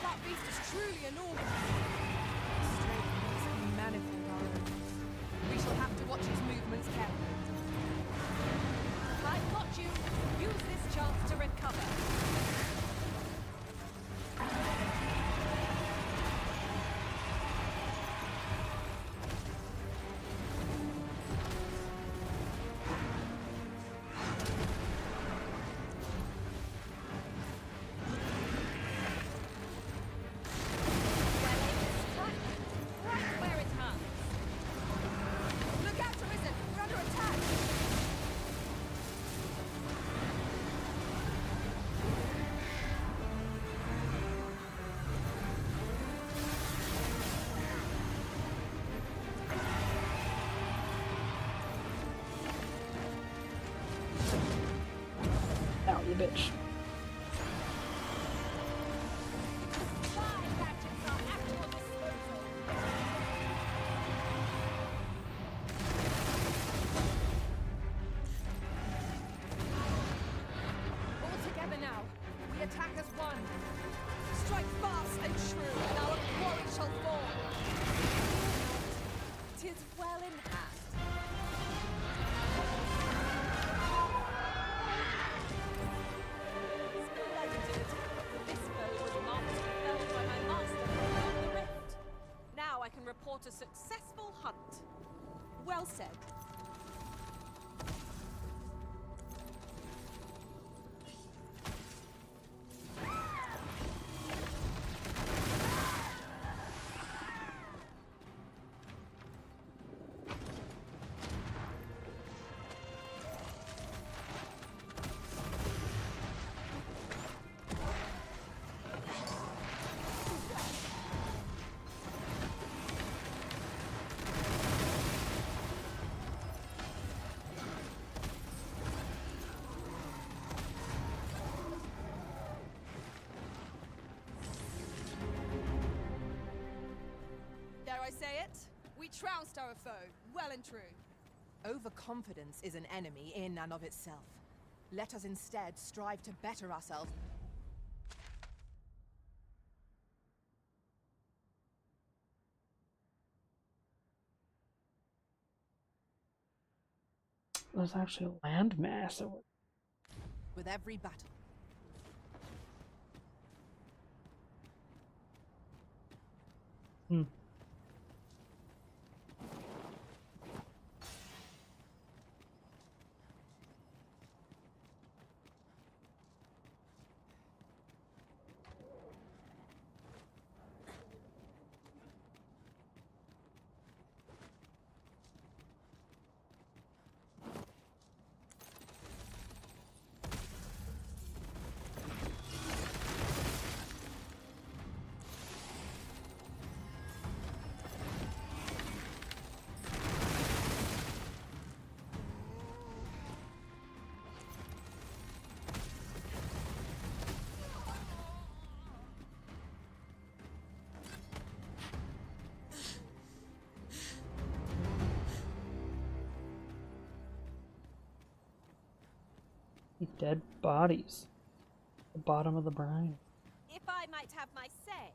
That beast is truly enormous. Strength and manifold are own. We shall have to watch its movements carefully. I've got you. Use this chance to recover. Right where it hurts. Look out, Arisen! We're under attack! Ow, you bitch. All together now. We attack as one. Strike fast and true, and our quarry shall fall. 'Tis well in hand. Splendid. This foe was marked to be felled by my master beyond the rift. Now I can report a successful hunt. Well said. Dare I say it? We trounced our foe, well and true. Overconfidence is an enemy in and of itself. Let us instead strive to better ourselves. There's actually a landmass. With every battle. Hmm. Dead bodies. The bottom of the brine. If I might have my say.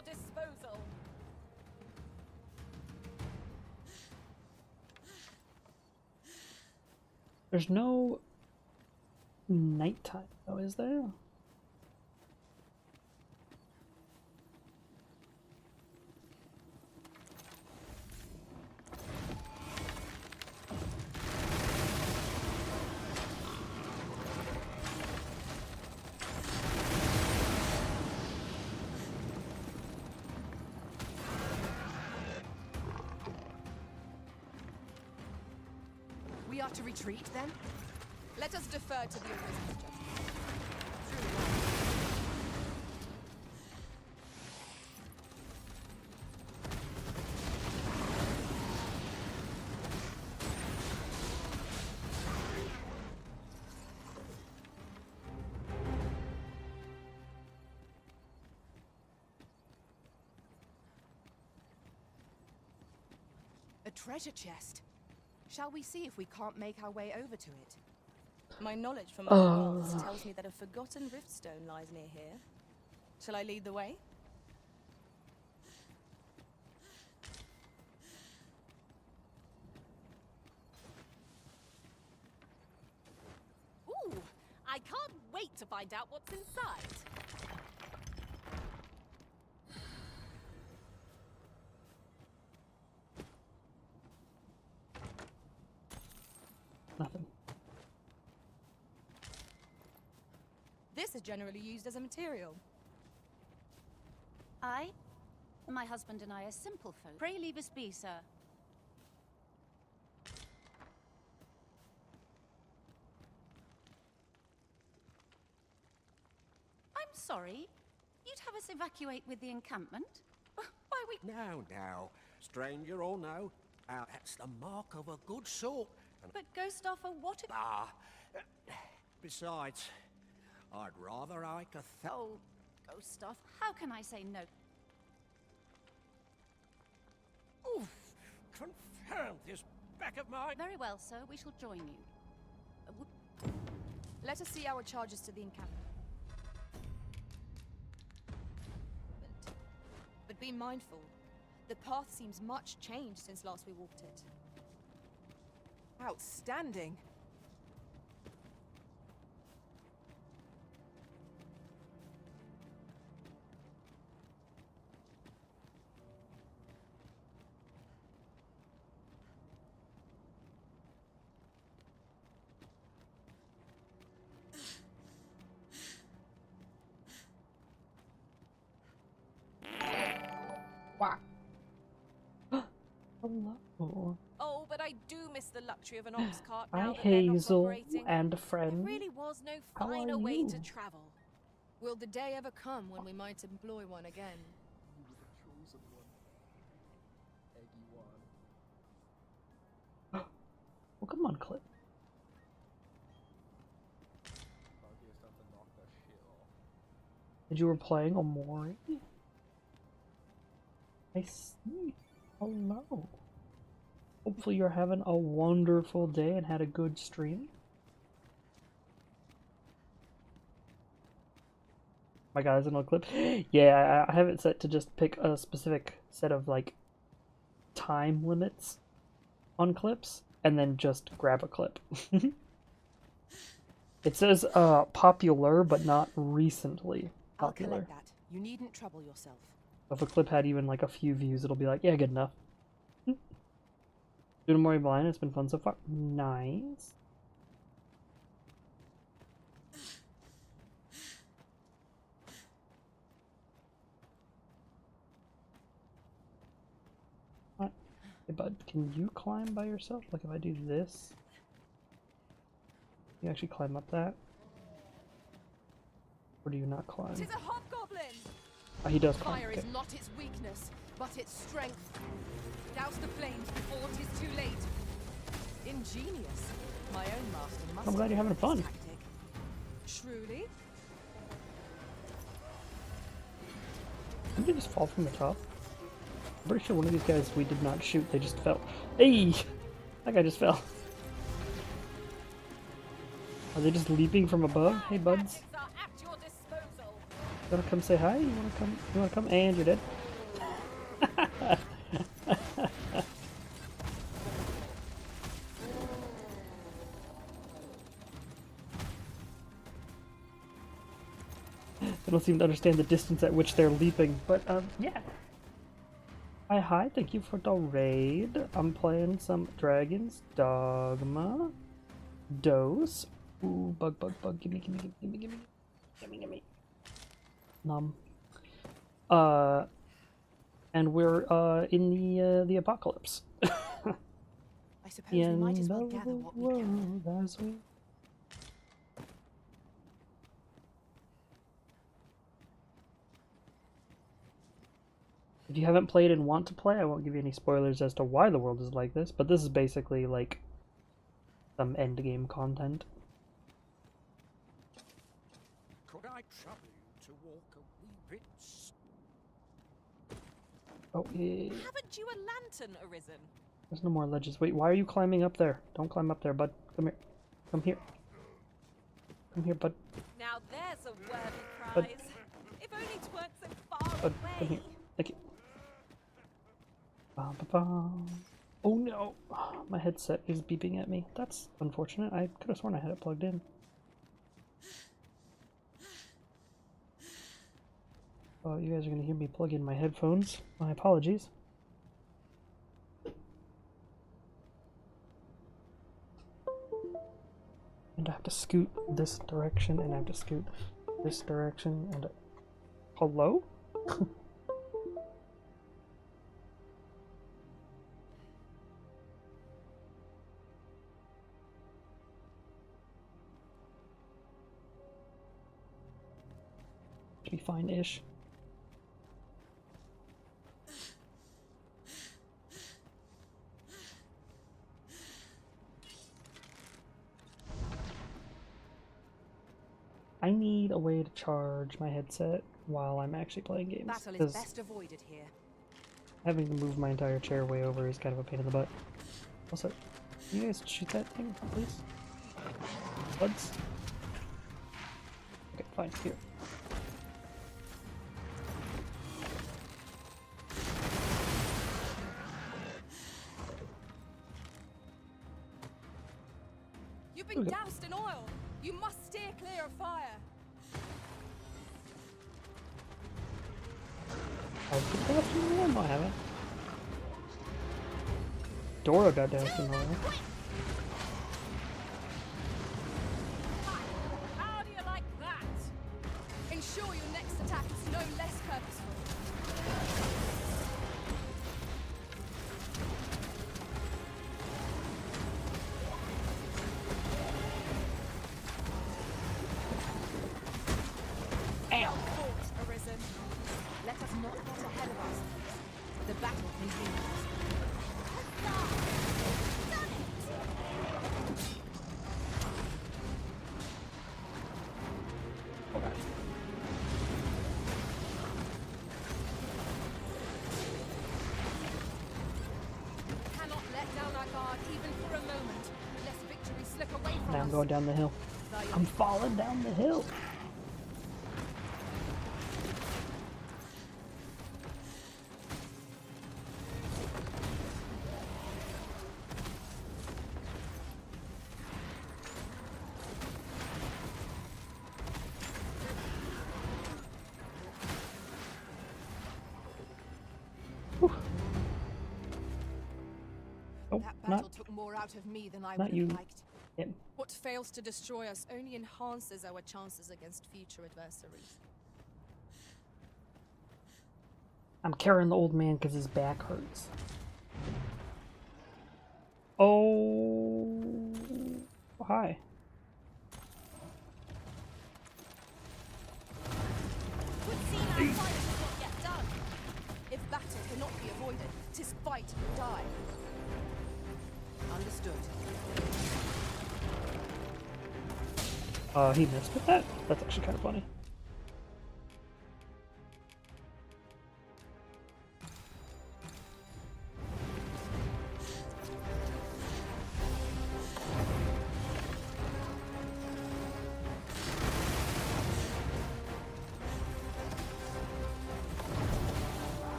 your disposal. There's no nighttime, though, is there? We are to retreat, then? Let us defer to the Arisen's judgment. A treasure chest. Shall we see if we can't make our way over to it? My knowledge from other worlds tells me that a forgotten riftstone lies near here. Shall I lead the way? Ooh, I can't wait to find out what's inside. Nothing. This is generally used as a material. My husband and I are simple folk. Pray leave us be, sir. I'm sorry. You'd have us evacuate with the encampment? Why we... Now, stranger or no, that's the mark of a good sort. And But Ghost-Offer, what... besides, I'd rather I could... Oh, Ghost-Off, how can I say no? Oof! Confound this back of mine! Very well, sir. We shall join you. Let us see our charges to the encampment. But be mindful. The path seems much changed since last we walked it. Outstanding. Wow. Hello. Oh, but I do miss the luxury of an ox cart Hi, now that they're not Hazel operating. and friend. There really was no How are finer way to you? travel. Will the day ever come when we might employ one again? Well, come on, Clip. And you were playing Omori? I see. Hello. Hopefully you're having a wonderful day and had a good stream. My guys in a clip. Yeah, I have it set to just pick a specific set of like time limits on clips and then just grab a clip. It says popular but not recently popular. I'll collect that. You needn't trouble yourself. If a clip had even like a few views, it'll be like, yeah, good enough. Doing Mori Blind, it's been fun so far. Nice. What? Hey, bud, can you climb by yourself? Like if I do this, you actually climb up that? Or do you not climb? 'Tis a hobgoblin! Oh, he does climb. Fire Okay. is not its weakness, but its strength. Douse the flames before 'tis too late. Ingenious. My own master must I'm glad you're having have this fun. tactic. Truly? Did they just fall from the top? I'm pretty sure one of these guys we did not shoot, they just fell. Hey! That guy just fell. Are they just leaping from above? Hey, buds. Tactics are at your disposal. wanna come say hi? You wanna come? You wanna come? And you're dead. They don't seem to understand the distance at which they're leaping, but yeah. Hi, thank you for the raid. I'm playing some Dragons Dogma. Dose. Ooh, bug, gimme. And we're in the apocalypse. I suppose we might as well gather what we can. As we... If you haven't played and want to play, I won't give you any spoilers as to why the world is like this, but this is basically like some endgame content. Could I trouble you to walk a wee bit? Oh, yeah. Haven't you a lantern arisen? There's no more ledges. Wait, why are you climbing up there? Don't climb up there, bud. Come here. Come here. Come here, bud. Now there's a worthy Bud. prize. If only it weren't so far Bud, away. come here. Thank you. Ba, ba, ba. Oh no! My headset is beeping at me. That's unfortunate. I could have sworn I had it plugged in. Oh, you guys are gonna hear me plug in my headphones. My apologies. And I have to scoot this direction, and I have to scoot this direction, and... Hello? Should be fine-ish. I need a way to charge my headset while I'm actually playing games. Battle is best avoided here. Having to move my entire chair way over is kind of a pain in the butt. Also, can you guys shoot that thing, please? Buds? Okay, fine, here. You've been doused in oil. You must steer clear of fire. I've been doused in oil? No, I haven't. Dora got doused in oil. How do you like that? Ensure your next attack is no less purposeful. Fort arisen. Let us not get ahead of ourselves. The battle continues. Cannot let down our guard even for a moment, lest victory slip away from Now I'm us. going down the hill. I'm falling down the hill. That battle took more out of me than I would not have you. liked. Him. What fails to destroy us only enhances our chances against future adversaries. I'm carrying the old man because his back hurts. Oh, hi. Would seem our fight is not yet done. If battle cannot be avoided, 'tis fight or die. Understood. He missed with that? That's actually kind of funny.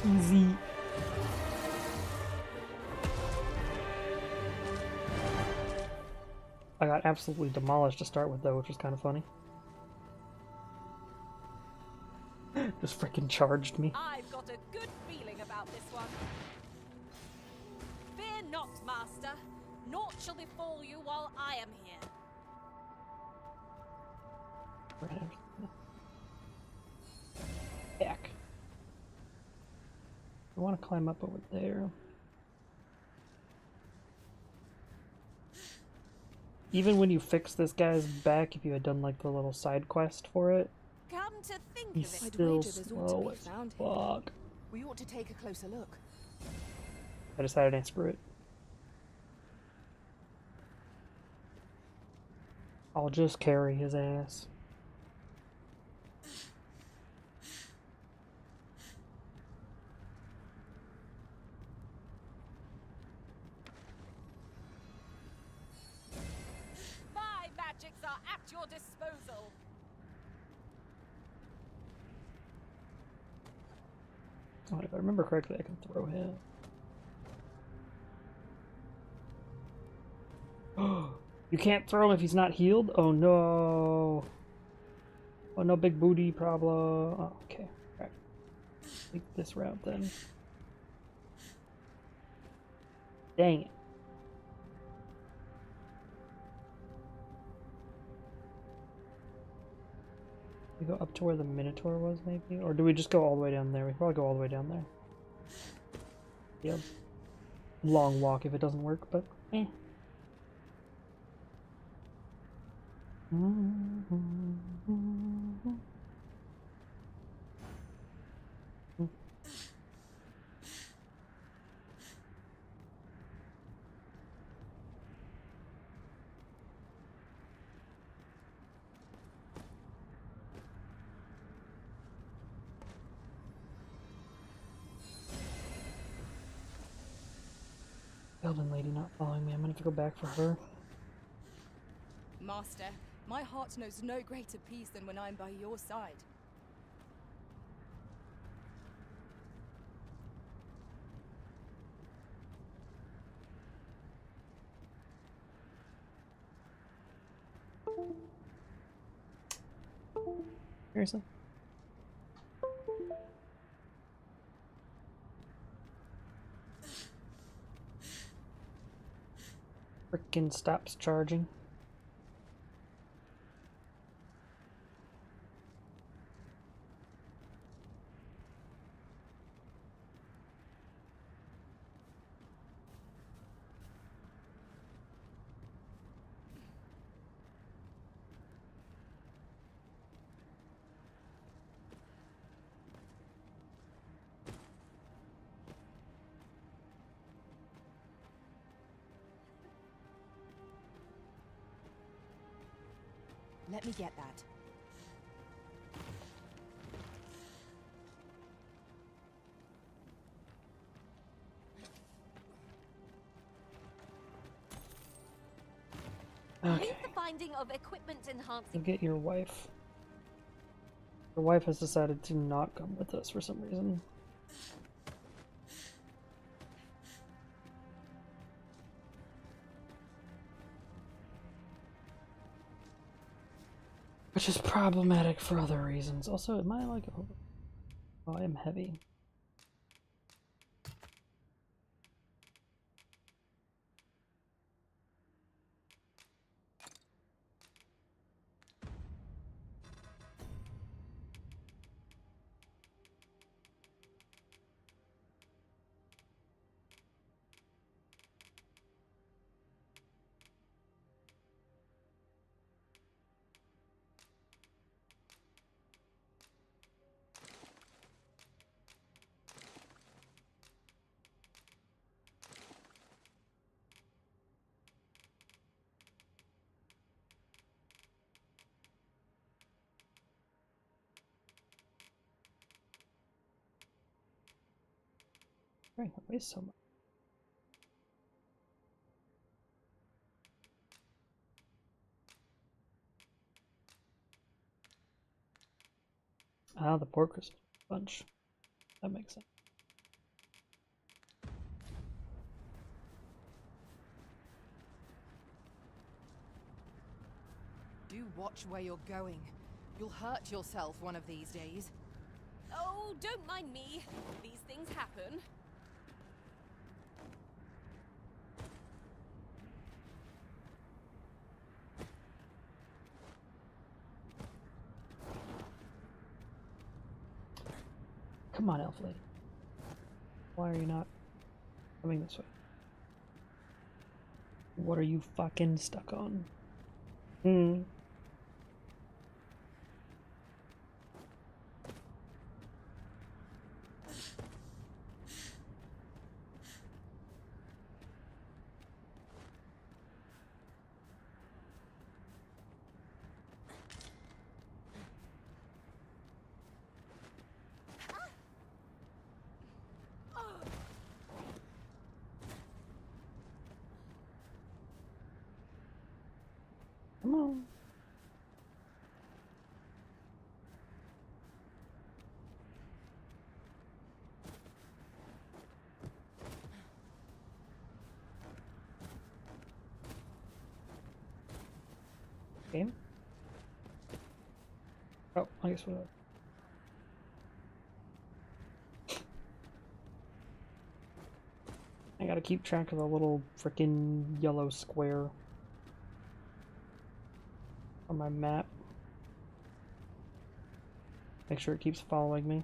Easy. I got absolutely demolished to start with, though, which was kind of funny. Just freaking charged me. I've got a good feeling about this one. Fear not, Master. Naught shall befall you while I am here. Back. I want to climb up over there. Even when you fix this guy's back, if you had done like the little side quest for it, Come to think he's of it, still slow as fuck. We ought to take a closer look. I decided to screw it. I'll just carry his ass. My magics are at your disposal. Oh, if I remember correctly, I can throw him. You can't throw him if he's not healed? Oh no. Oh no, big booty problem. Oh, okay. Alright. Take this route then. Dang it. We go up to where the Minotaur was, maybe? Or do we just go all the way down there? We probably go all the way down there. Yep. Long walk if it doesn't work, but eh. Elden lady not following me. I'm gonna have to go back for her. Master, my heart knows no greater peace than when I'm by your side. Seriously? Frickin' stops charging. Let me get that. Okay. Leave the finding of equipment enhancing. Go get your wife. Your wife has decided to not come with us for some reason. Which is problematic for other reasons. Also, am I like... Oh, I am heavy. Right, that weighs so much. Ah, the pork crisp bunch. That makes sense. Do watch where you're going. You'll hurt yourself one of these days. Oh, don't mind me. These things happen. Come on, elf lady. Why are you not coming this way? What are you fucking stuck on? Hmm. Come on. Game? Oh, I guess whatever. I gotta keep track of the little frickin' yellow square on my map. Make sure it keeps following me.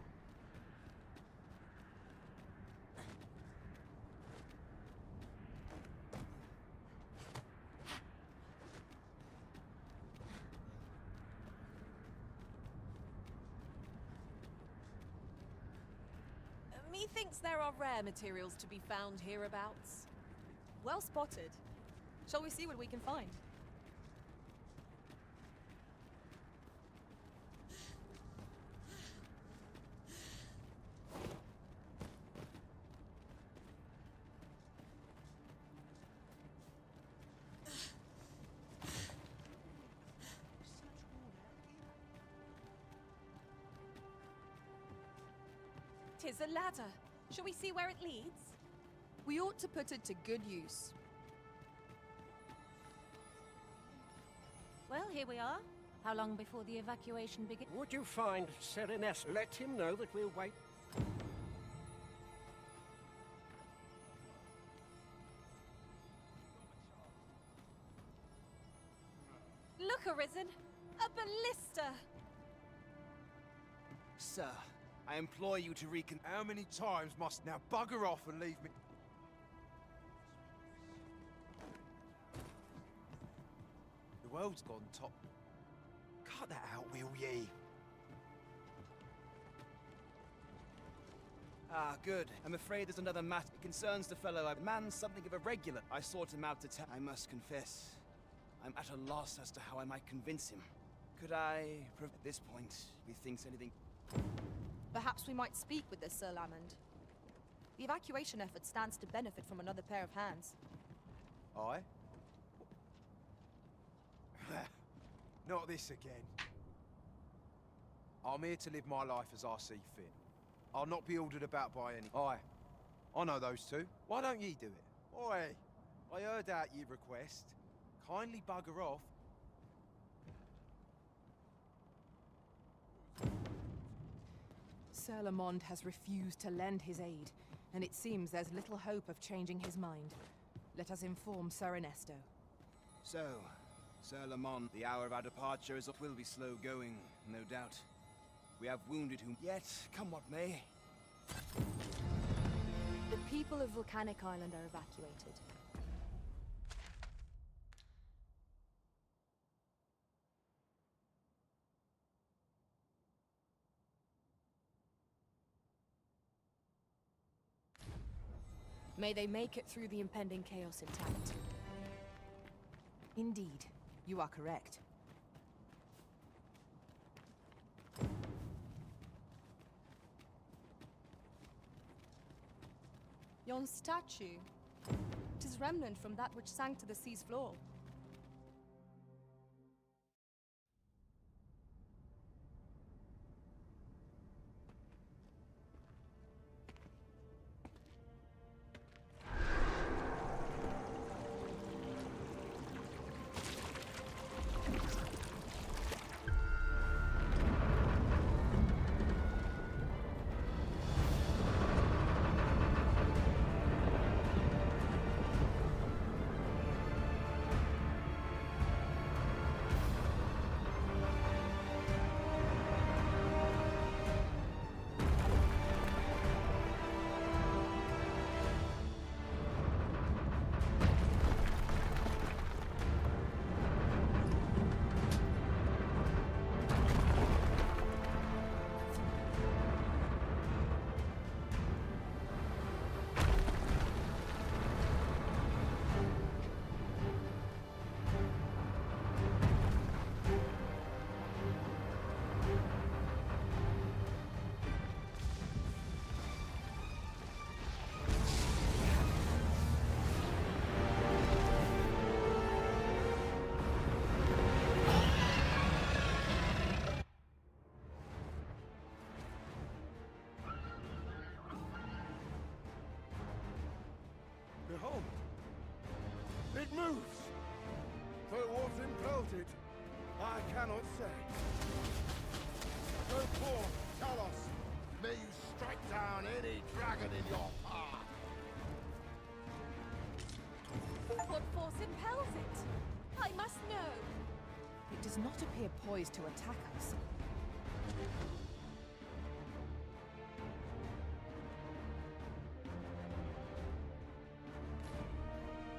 Methinks there are rare materials to be found hereabouts. Well spotted. Shall we see what we can find? Tis a ladder. Shall we see where it leads? We ought to put it to good use. Well, here we are. How long before the evacuation begins? Would you find Sereness? Let him know that we'll wait. Look, Arisen! A ballista! Sir, I implore you to How many times must now bugger off and leave me? The world's gone top. Cut that out, will ye? Ah, good. I'm afraid there's another matter. It concerns the fellow. A man something of a regular. I sought him out to tell. I must confess, I'm at a loss as to how I might convince him. Could I, at this point, he thinks anything... Perhaps we might speak with this Sir Lamond. The evacuation effort stands to benefit from another pair of hands. Aye? Not this again. I'm here to live my life as I see fit. I'll not be ordered about by any... Aye. I know those two. Why don't ye do it? Oi! I heard out your request. Kindly bugger off. Sir Lamond has refused to lend his aid, and it seems there's little hope of changing his mind. Let us inform Sir Ernesto. So, Sir Lamont, the hour of our departure is will be slow going, no doubt. We have wounded whom... Yet, come what may. The people of Volcanic Island are evacuated. May they make it through the impending chaos intact. Indeed, you are correct. Yon statue. 'Tis remnant from that which sank to the sea's floor. it? I cannot say. Go forth, Talos. May you strike down any dragon in your path. What force impels it? I must know. It does not appear poised to attack us.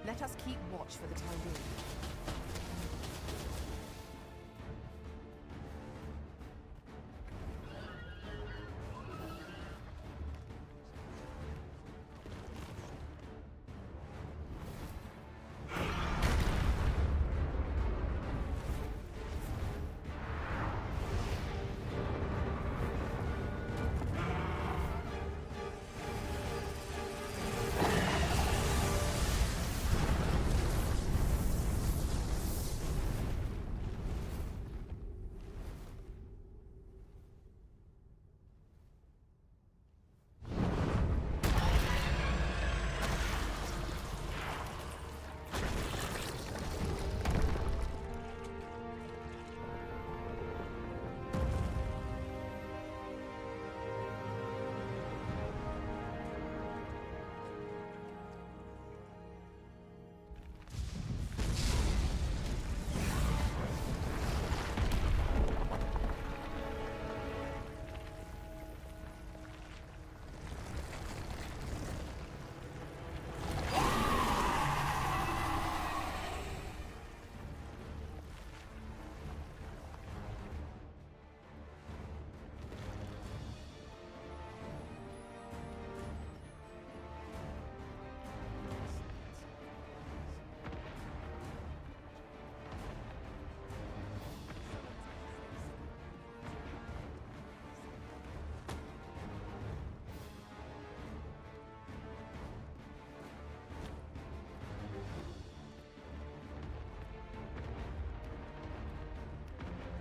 Let us keep watch for the time being.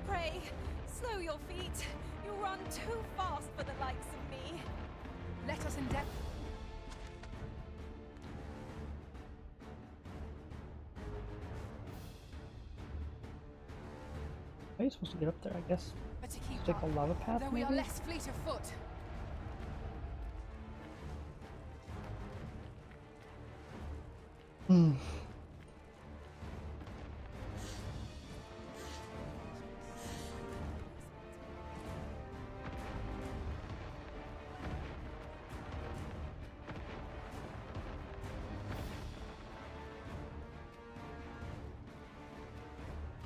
Pray, slow your feet. You run too fast for the likes of me. Let us endeavor. Are you supposed to get up there, I guess? But to keep Take a lava path, though we are maybe? less fleet of foot. Hmm.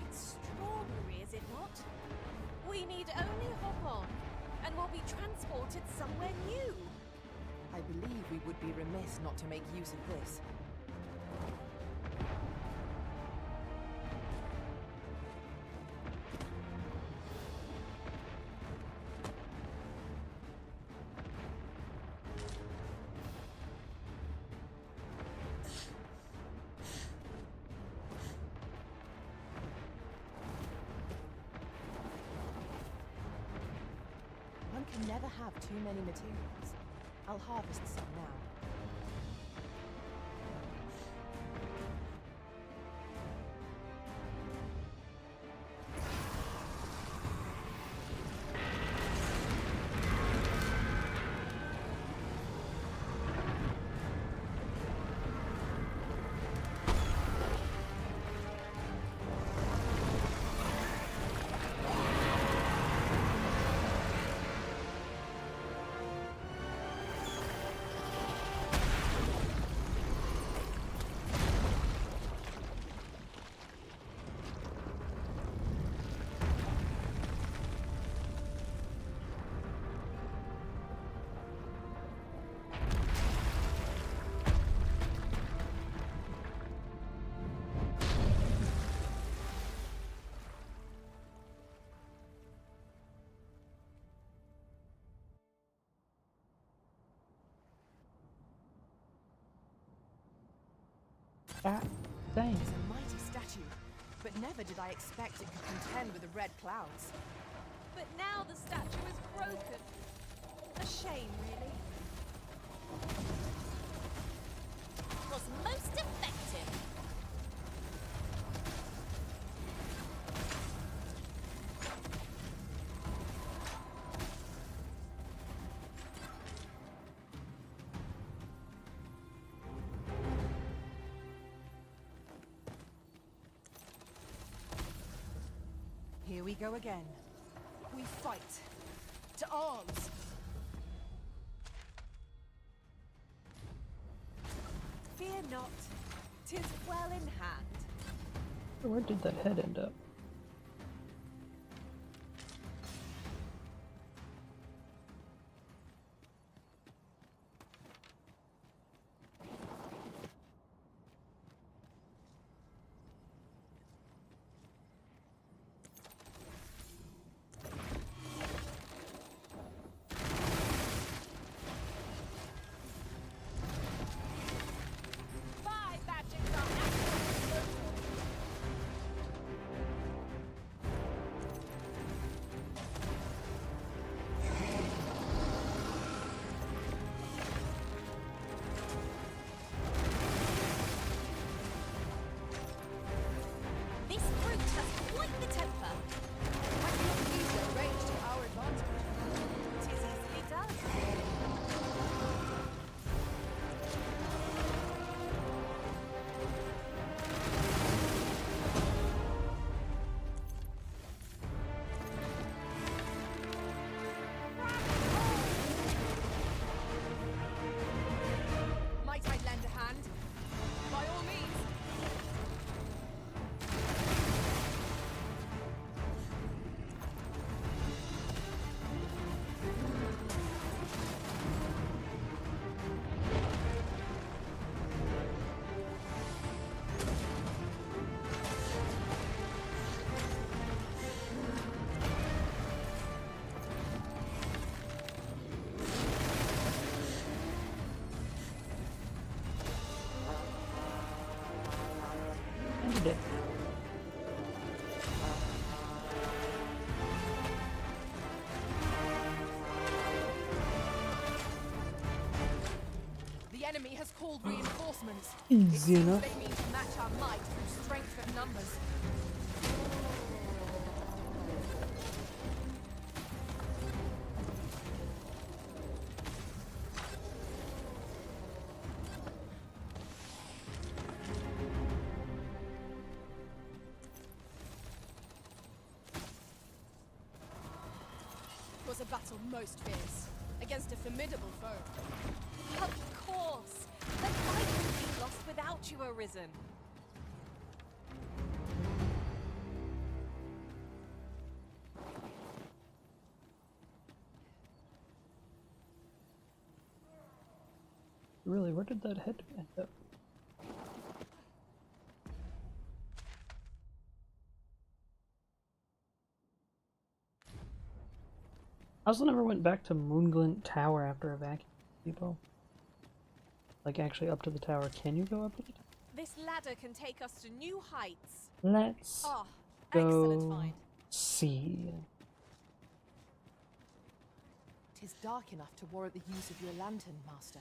It's extraordinary, is it not? We need only hop on, and we'll be transported somewhere new. I believe we would be remiss not to make use of this. One can never have too many materials. I'll harvest some now. Ah, dang. It is a mighty statue, but never did I expect it could contend with the red clouds. But now the statue is broken. A shame, really. It was most effective. Here we go again. We fight. To arms! Fear not. 'Tis well in hand. Where did that head end up? My magics are absolutely This fruit has quite the temper. Why not use your rage to our advantage? 'Tis easily done. Might I lend a hand? By all means. Ended it. The enemy has called reinforcements. Easy It seems enough. they mean to match our might through strength of numbers. Was a battle most fierce, against a formidable foe. Of course! The fight would be lost without you, Arisen. Really, where did that head end up? I also never went back to Moonglint Tower after evacuating people. Like, actually up to the tower. Can you go up to the tower? This ladder can take us to new heights. Let's Ah, excellent go find. see. Tis dark enough to warrant the use of your lantern, Master.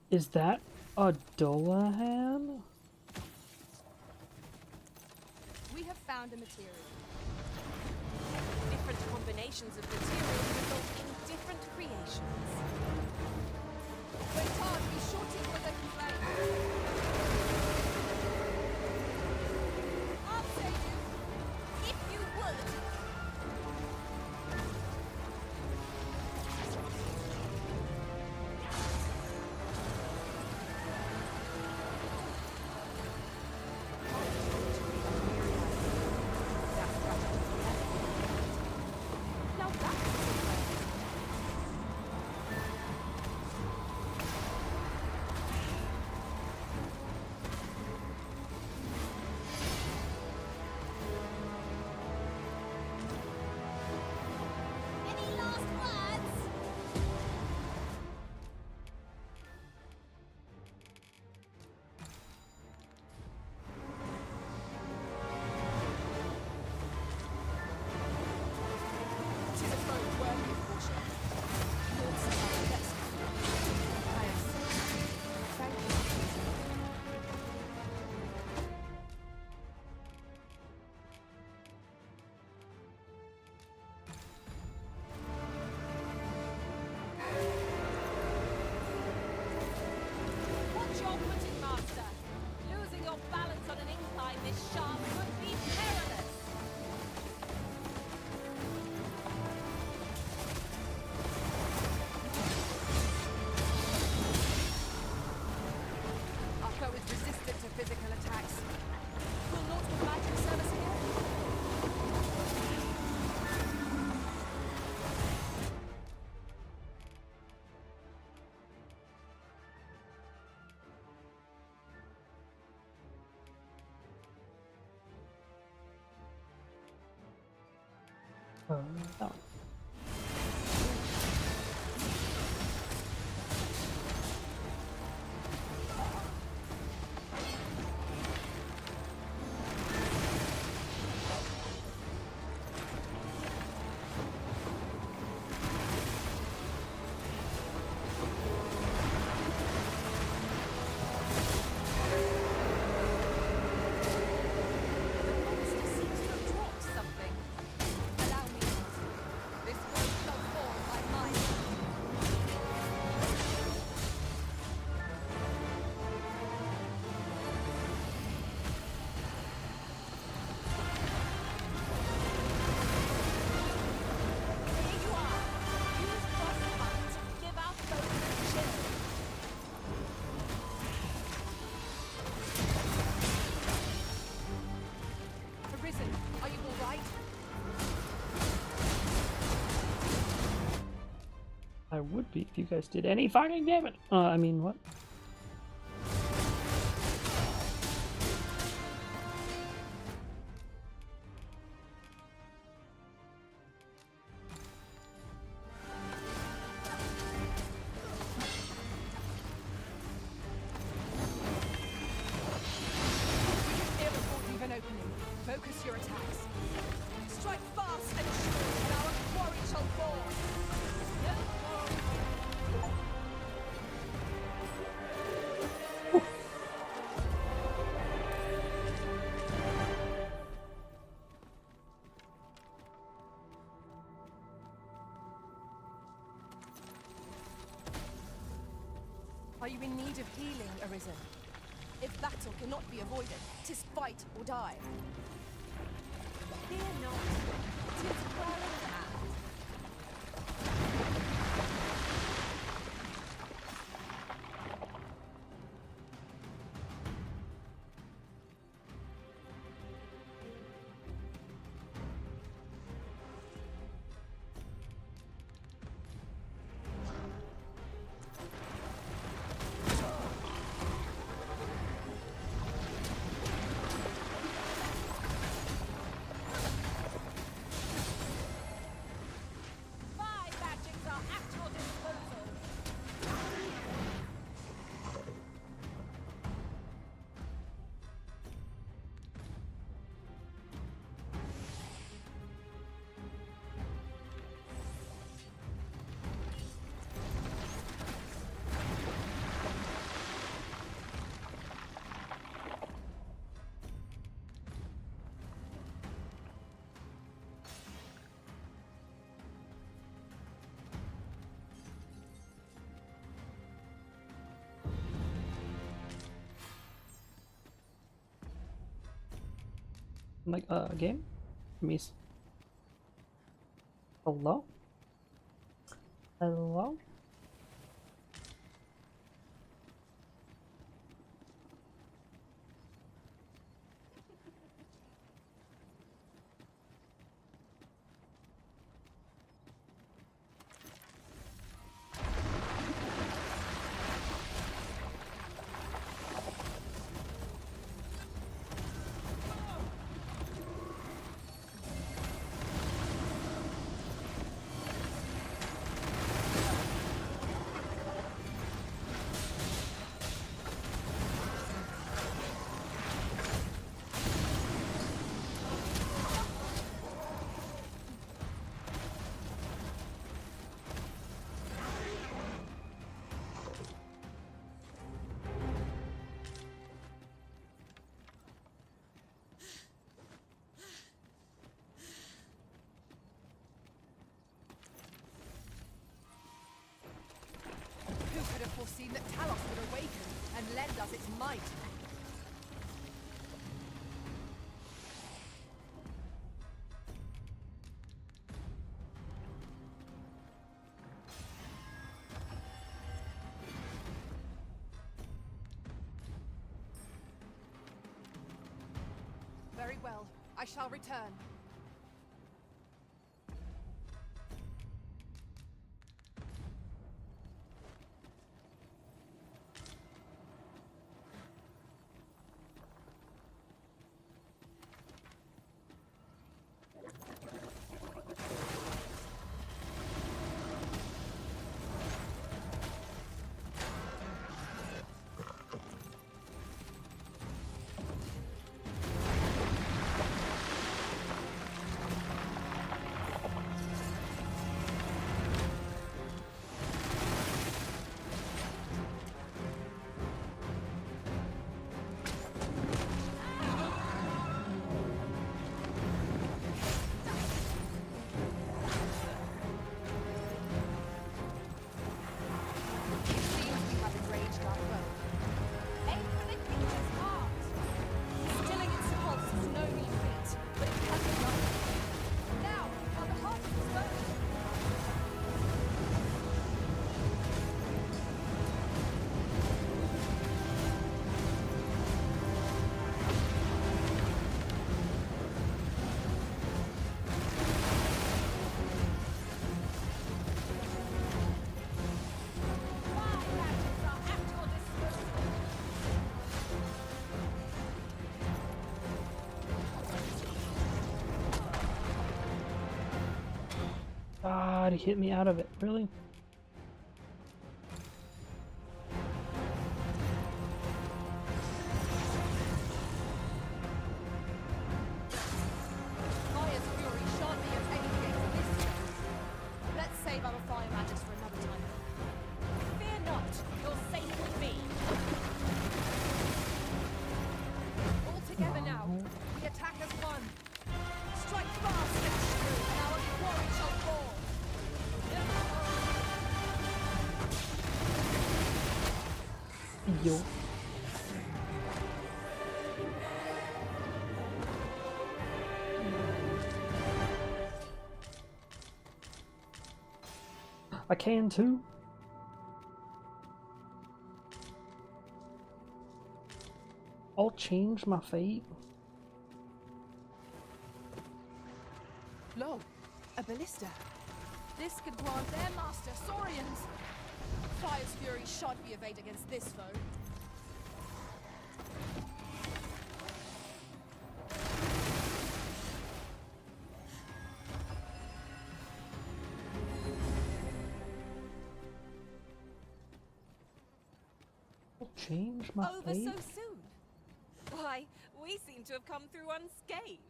Is that a Dolahan? We have found a material. Different combinations of materials result in different creations. Wait hard, be sure to put a complaint. I'll save you, if you would. Now that's No. I would be if you guys did any fucking damage. I mean, what? Focus your attacks. Strike fast and sure, and our quarry shall fall. Are you in need of healing, Arisen? If battle cannot be avoided, 'tis fight or die. Fear not, 'tis well in hand. Like, game? Miss. Hello? Hello? Foreseen that Talos would awaken and lend us its might. Very well. I shall return. God, he hit me out of it. Really? Fire's fury shan't be of any against this one. Let's save our fire magics for another time. Fear not, you're safe with me. All together now. We attack as one. Strike fast, Little Shrew, and our quarry shall fall. Yo. I can too. I'll change my fate. Lo, a ballista. This could grant their master, Saurians. Fire's fury shan't be evade against this foe. I'll change my Over fate. so soon? Why, we seem to have come through unscathed.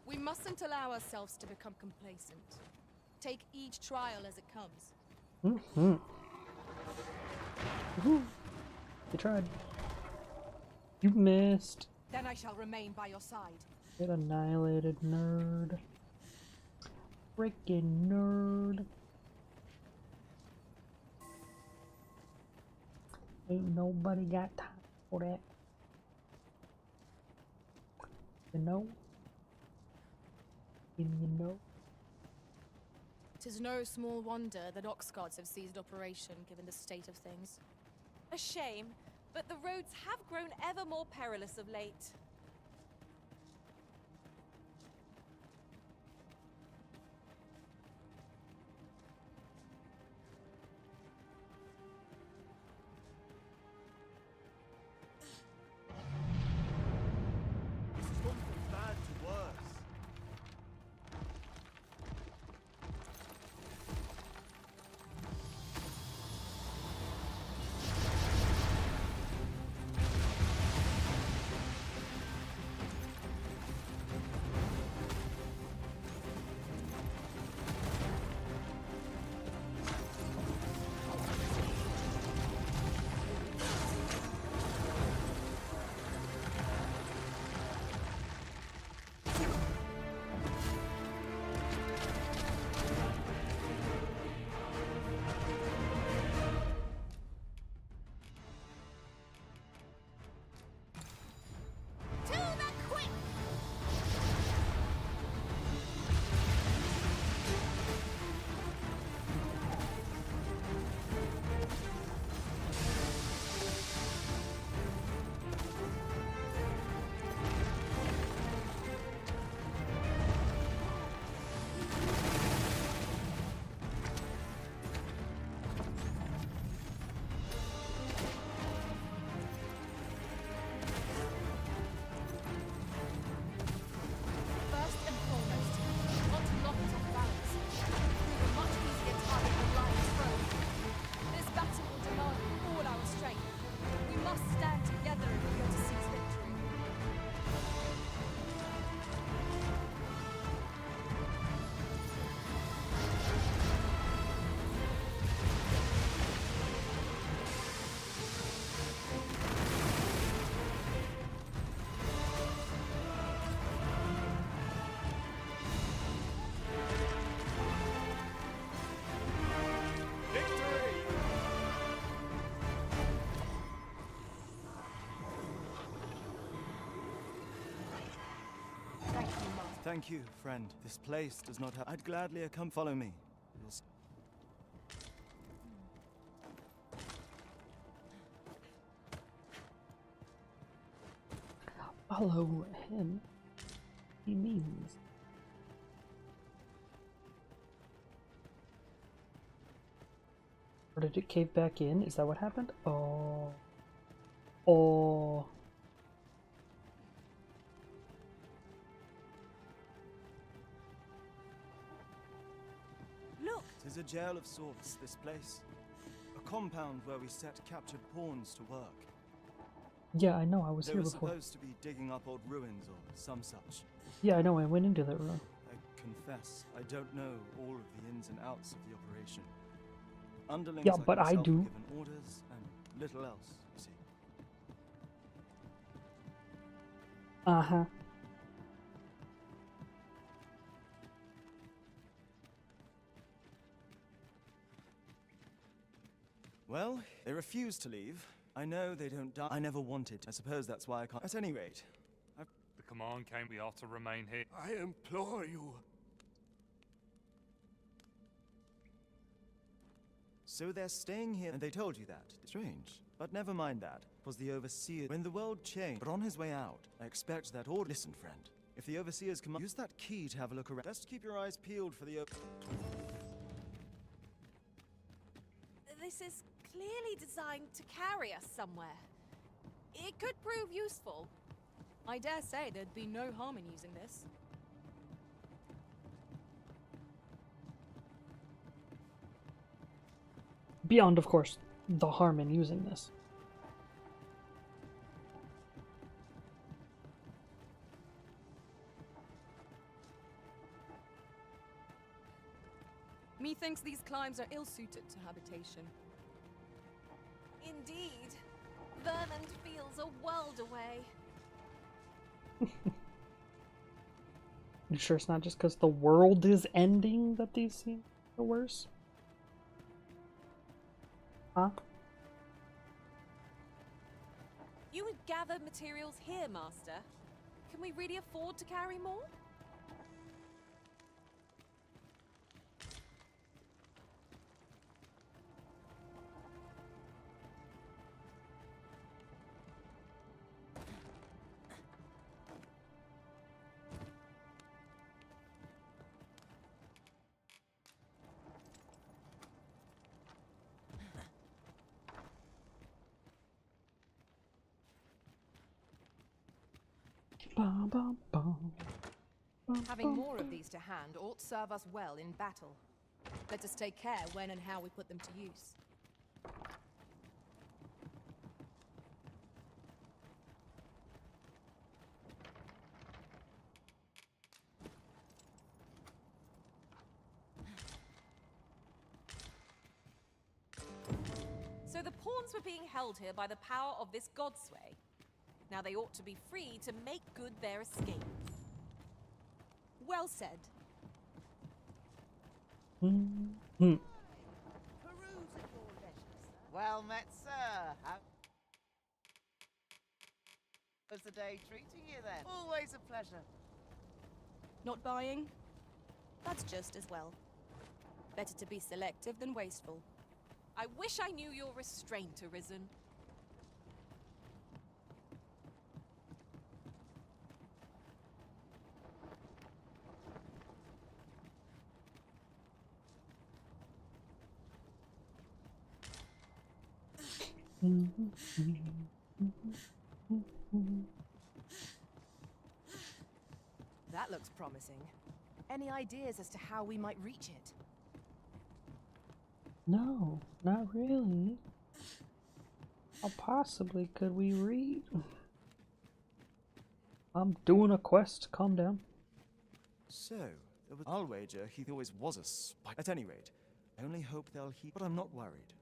We mustn't allow ourselves to become complacent. Take each trial as it comes. Mm-hmm. Woohoo. You tried. You missed. Then I shall remain by your side. Get annihilated, nerd. Freaking nerd. Ain't nobody got time for that. You know? You know? 'Tis no small wonder that Oxguards have seized operation, given the state of things. A shame, but the roads have grown ever more perilous of late. It's gone from bad to worse. To the quick! First and foremost, not locked off balance. Prove a much easier target than lying prone. This battle will demand all our strength. We must stand together if we are to seize victory. Thank you, Master. Thank you, friend. This place does not have. I'd gladly come follow me. Follow him. He means. Or did it cave back in? Is that what happened? Oh. Oh. Look! 'Tis a jail of sorts, this place. A compound where we set captured pawns to work. Yeah, I know, I was They here were before. supposed to be digging up old ruins or some such. Yeah, I know, I went into that room. I confess, I don't know all of the ins and outs of the operation. Underlings Yeah, like but I myself do. were given orders and little else, you see. Uh-huh. Well, they refuse to leave. I know they don't die. I never wanted. I suppose that's why I can't. At any rate, The command came, we are to remain here. I implore you. So they're staying here, and they told you that. Strange. But never mind that. 'Twas the Overseer. When the world changed, but on his way out, I expect that order. Listen, friend. If the Overseer's come, use that key to have a look around. Best keep your eyes peeled for the This is clearly designed to carry us somewhere. It could prove useful. I dare say there'd be no harm in using this. Beyond, of course, the harm in using this. Methinks these climes are ill-suited to habitation. Indeed. Vermont feels a world away. You sure it's not just because the world is ending that these seem the worse? Huh? You would gather materials here, Master. Can we really afford to carry more? Bum, bum, bum. Bum, Having bum, more of bum. these to hand ought serve us well in battle. Let us take care when and how we put them to use. So the pawns were being held here by the power of this godsway. Now they ought to be free to make good their escape. Well said. Well met, sir. How was the day treating you then? Always a pleasure. Not buying? That's just as well. Better to be selective than wasteful. I wish I knew your restraint, Arisen. That looks promising. Any ideas as to how we might reach it? No, not really. How possibly could we read? I'm doing a quest, calm down. So, I'll wager he always was a spy. At any rate, I only hope they'll heed. But I'm not worried.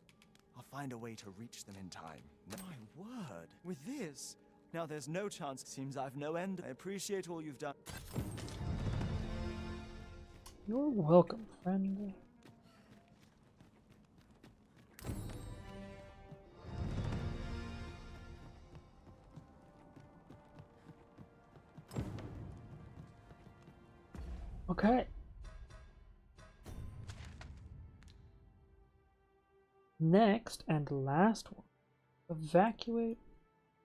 I'll find a way to reach them in time. My word! With this, now there's no chance. Seems I've no end. I appreciate all you've done. You're welcome, friend. Okay. Next and last one. Evacuate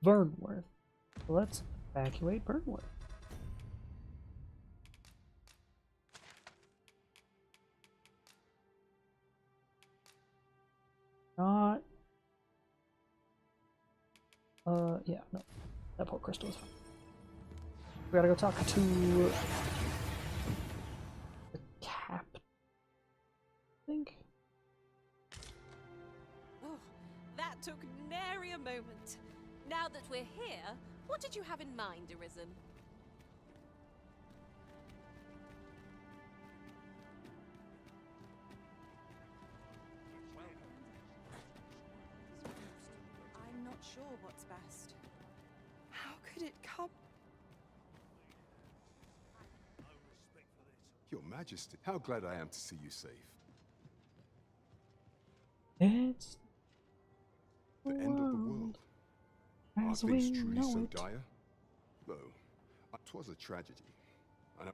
Burnworth. Let's evacuate Burnworth. Not... yeah, no. That poor crystal is fine. We gotta go talk to... the cap... I think? Arisen. I'm not sure what's best. How could it come? Your Majesty, how glad I am to see you safe. It's The end of the world. Are as things we truly know so it. dire? Though, 'twas a tragedy. And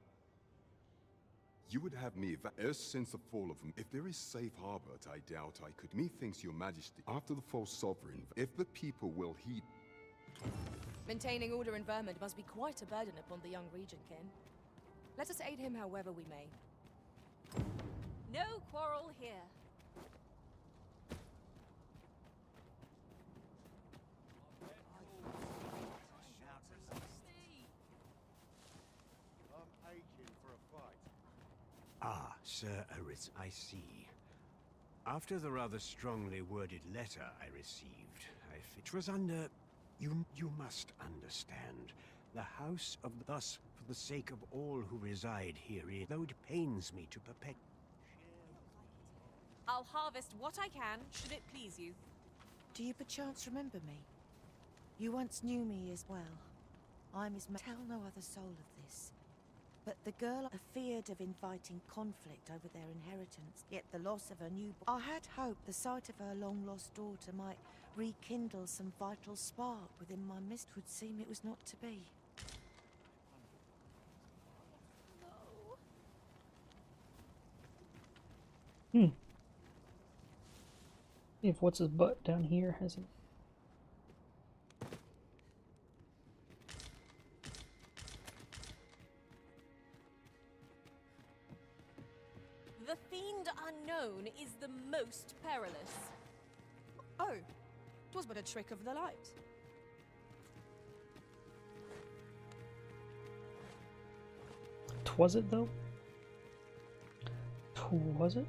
you would have me ever since the fall of them. If there is safe harbor, I doubt I could. Methinks, Your Majesty, after the false sovereign, if the people will heed. Maintaining order in Vermund must be quite a burden upon the young Regentkin. Let us aid him however we may. No quarrel here. I'm aching for a fight. Ah, Sir Arisen, I see. After the rather strongly worded letter I received, it was under... You must understand. The House of... Thus, for the sake of all who reside herein, though it pains me to perpetuate... I'll harvest what I can, should it please you. Do you perchance remember me? You once knew me as well. I'm his Tell no other soul of this. But the girl feared of inviting conflict over their inheritance, yet the loss of her newborn... I had hoped the sight of her long-lost daughter might rekindle some vital spark within my mist. Would seem it was not to be. If what's his butt down here hasn't. The fiend unknown is the most perilous. Oh, 'twas but a trick of the light. Twas it though? Was it?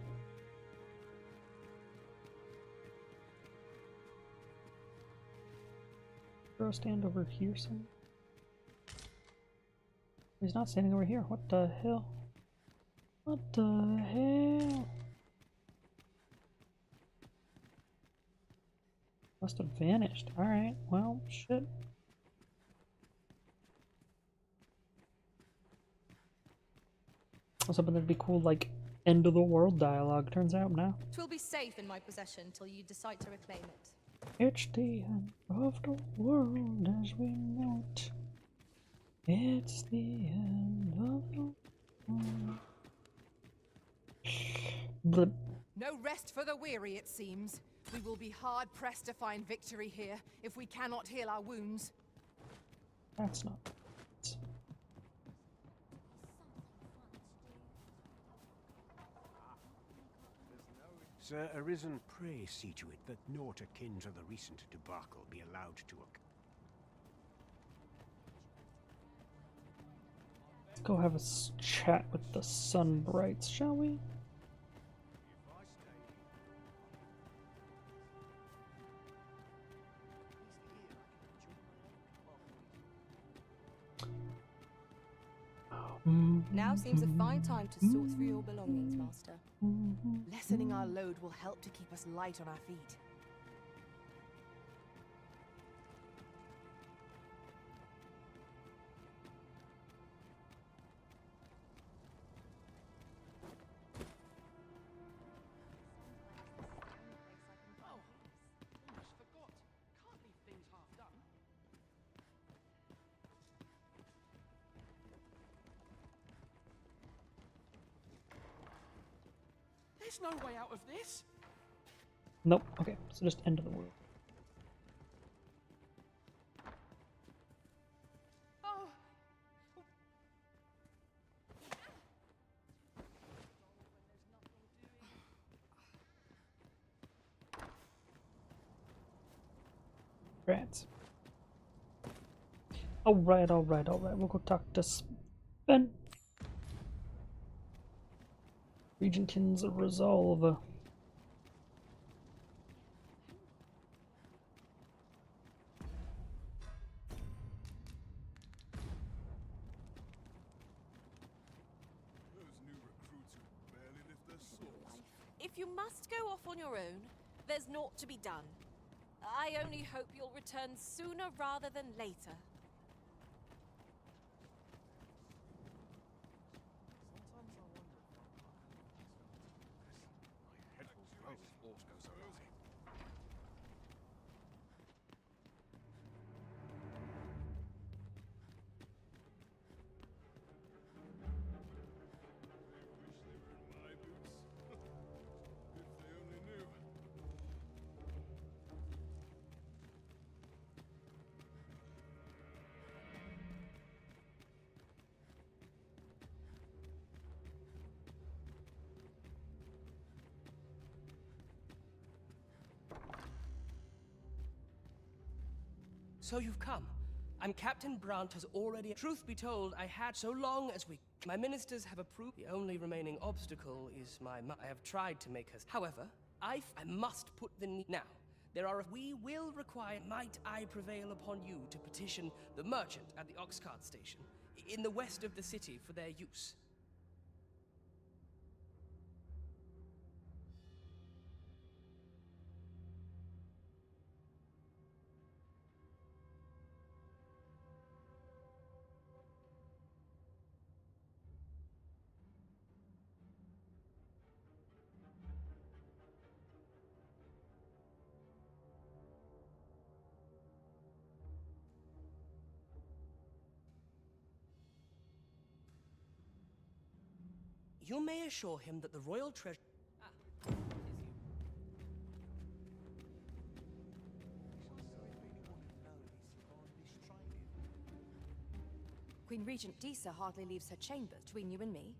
Throw stand over here somewhere. He's not standing over here. What the hell? What the hell? Must have vanished. Alright, well, shit. I was hoping that'd be cool, like, end of the world dialogue. Turns out, no. 'Twill be safe in my possession till you decide to reclaim it. It's the end of the world as we know it. It's the end of the world. Blip. No rest for the weary, it seems. We will be hard-pressed to find victory here if we cannot heal our wounds. That's not. Sir Arisen, pray see to it that naught akin to the recent debacle be allowed to occur. Let's go have a chat with the Sunbrights, shall we? Now seems a fine time to sort through your belongings, Master. Lessening our load will help to keep us light on our feet. There's no way out of this. Nope. Okay, so just end of the world. Oh. Rats. Alright. We'll go talk to Sven. Regentkin's resolve. you must go off on your own, there's naught to be done. I only hope you'll return sooner rather than later. So you've come. I'm Captain Brandt has already... Truth be told, I had so long as we... My ministers have approved. The only remaining obstacle is my... I have tried to make her... However, I must put the... Now, there are... We will require... Might I prevail upon you to petition the merchant at the Oxcart station in the west of the city for their use? You may assure him that the royal treasure... Queen Regent Disa hardly leaves her chambers between you and me.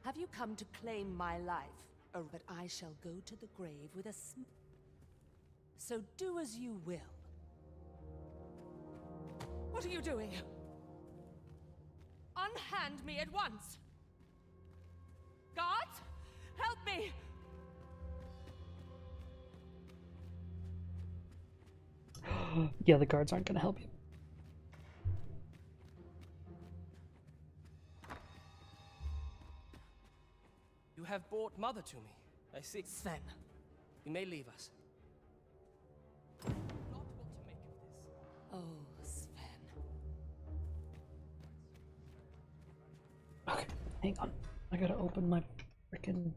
Have you come to claim my life? Oh, but I shall go to the grave with a So do as you will. What are you doing? Unhand me at once! Guards! Help me! Yeah, the guards aren't gonna help you. You have brought Mother to me. I see. Sven. You may leave us. Oh, Sven. Okay, hang on. I gotta open my frickin'...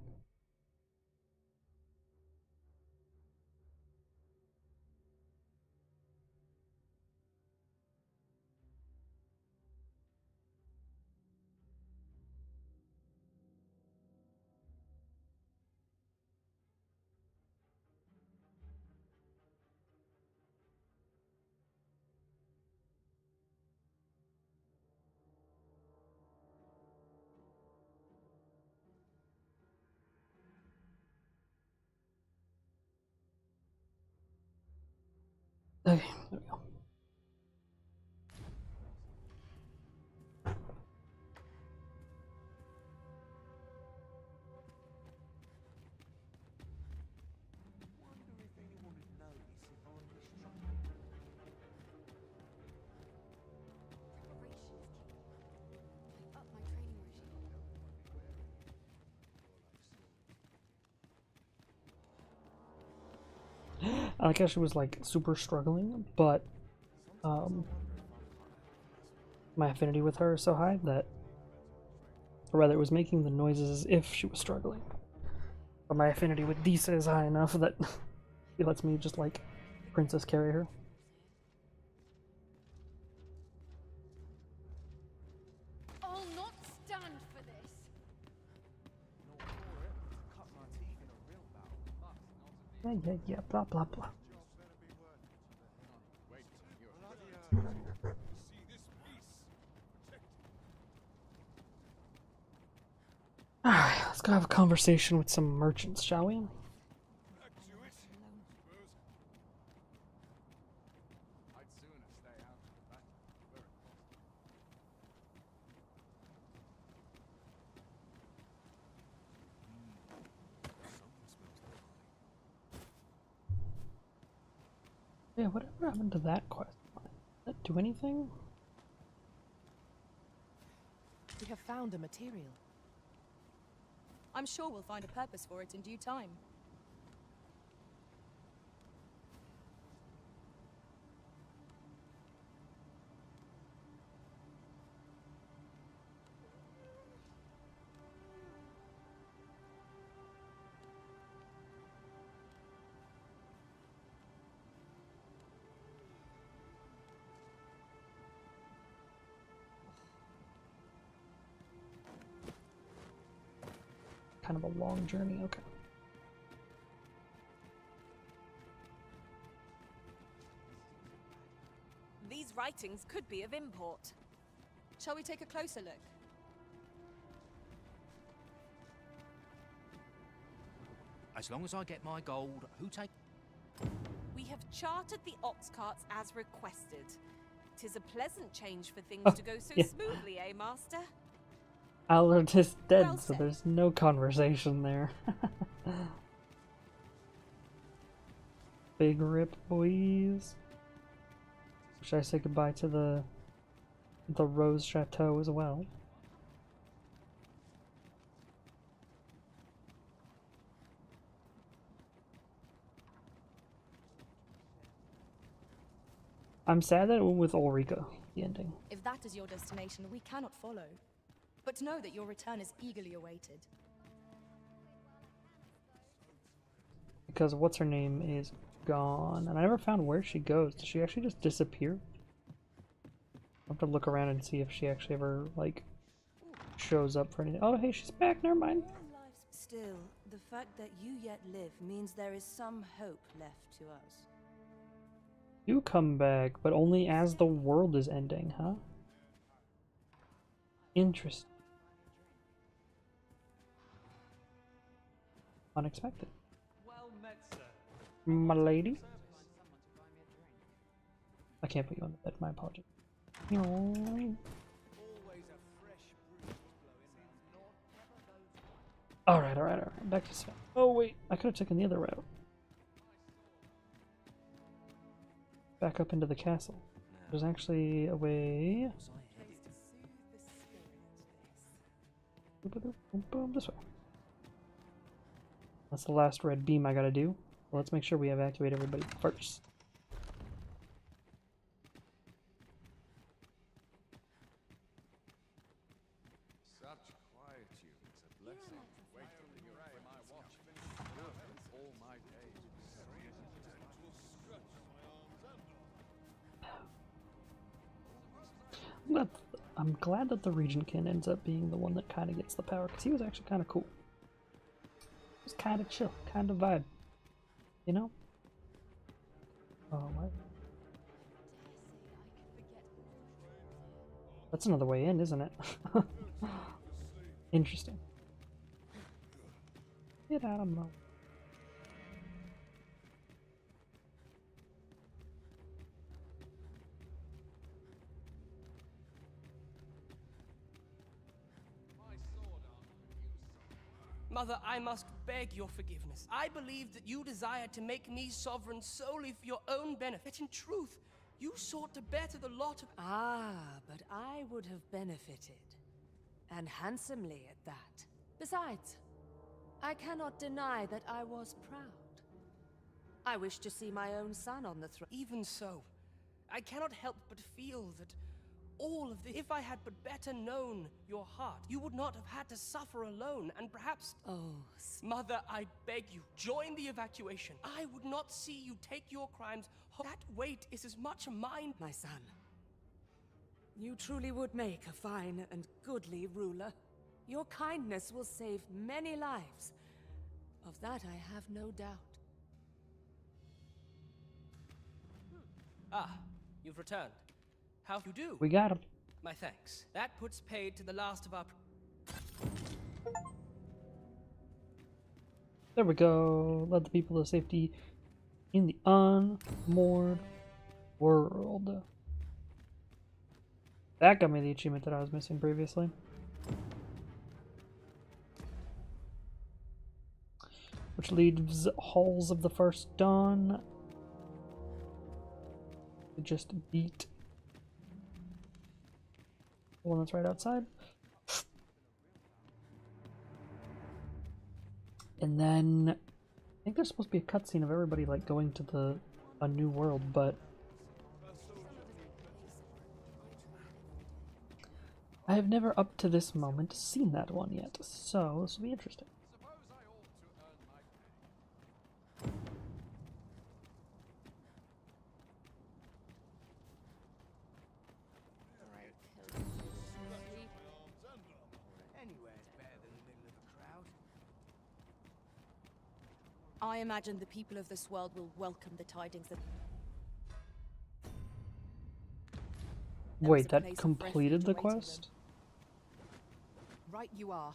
Okay, there we go. I like how she was like super struggling, but my affinity with her is so high that, or rather, it was making the noises as if she was struggling. But my affinity with Disa is high enough that it lets me just like princess carry her. I'll not stand for this. Yeah, blah blah blah. Alright, let's go have a conversation with some merchants, shall we? Yeah, whatever happened to that quest? Did that do anything? We have found a material. I'm sure we'll find a purpose for it in due time. Kind of a long journey, okay. These writings could be of import. Shall we take a closer look? As long as I get my gold, who take... We have chartered the ox carts as requested. 'Tis a pleasant change for things Oh, to go so yeah. smoothly, eh, Master? Allard is dead, Well so said. there's no conversation there. Big rip, boys. Should I say goodbye to the Rose Chateau as well? I'm sad that it went with Ulrika, the ending. If that is your destination, we cannot follow. But know that your return is eagerly awaited. Because what's her name is gone, and I never found where she goes. Does she actually just disappear? I'll have to look around and see if she actually ever, like, shows up for anything. Oh, hey, she's back, never mind. Still, the fact that you yet live means there is some hope left to us. You come back, but only as the world is ending, huh? Interesting. Unexpected. Well met, sir. My lady? I can't put you on the bed, my apologies. Alright. Back to Sven. Oh wait, I could have taken the other route. Back up into the castle. There's actually a way. Boom, this way. That's the last red beam I gotta do. Well, let's make sure we evacuate everybody first. Such quietude, it's a blessing. Wait till you pray my watch finishes all my days. I'm glad that the Regentkin ends up being the one that kind of gets the power, because he was actually kind of cool. He was kind of chill, kind of vibe. You know? Oh, what? That's another way in, isn't it? Interesting. Get out of my... Mother, I must beg your forgiveness. I believed that you desired to make me sovereign solely for your own benefit. In truth, you sought to better the lot of... Ah, but I would have benefited. And handsomely at that. Besides, I cannot deny that I was proud. I wish to see my own son on the throne. Even so, I cannot help but feel that all of this, if I had but better known your heart, you would not have had to suffer alone, and perhaps... Oh, Mother, I beg you, join the evacuation. I would not see you take your crimes. That weight is as much mine. My son, you truly would make a fine and goodly ruler. Your kindness will save many lives. Of that I have no doubt. Ah, you've returned. How you do? We got him. My thanks. That puts paid to the last of our... There we go. Led the people to safety in the unmoored world. That got me the achievement that I was missing previously. Which leaves Halls of the First Dawn. We just beat the one that's right outside. And then I think there's supposed to be a cutscene of everybody like going to a new world, but I have never up to this moment seen that one yet, so this will be interesting. Anywhere's better than the middle of a crowd. I imagine the people of this world will welcome the tidings that... Wait, that completed the quest? Right you are.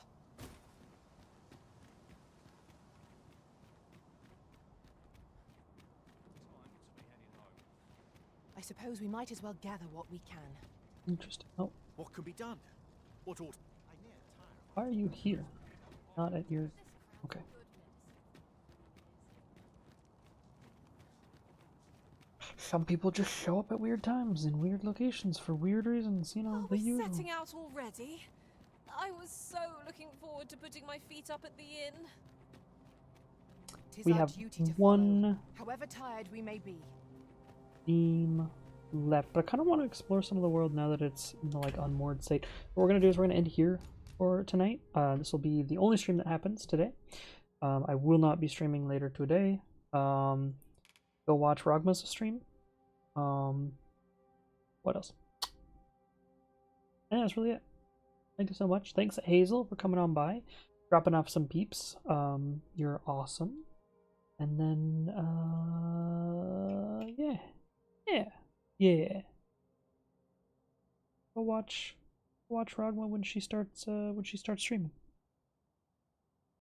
I suppose we might as well gather what we can. Interesting. Oh, What can be done? What ought... why are you here? Not at your... Okay. Some people just show up at weird times in weird locations for weird reasons, you know, the usual. Setting out already? I was so looking forward to putting my feet up at the inn. Tis We our have duty to one follow, however tired we may be. theme left, but I kind of want to explore some of the world now that it's in the like unmoored state. What we're gonna do is we're gonna end here for tonight. This will be the only stream that happens today. I will not be streaming later today. Go watch Rogma's stream. What else? And that's really it. Thank you so much. Thanks Hazel for coming on by, dropping off some peeps. You're awesome. And then yeah. Go watch Rogma when she starts streaming.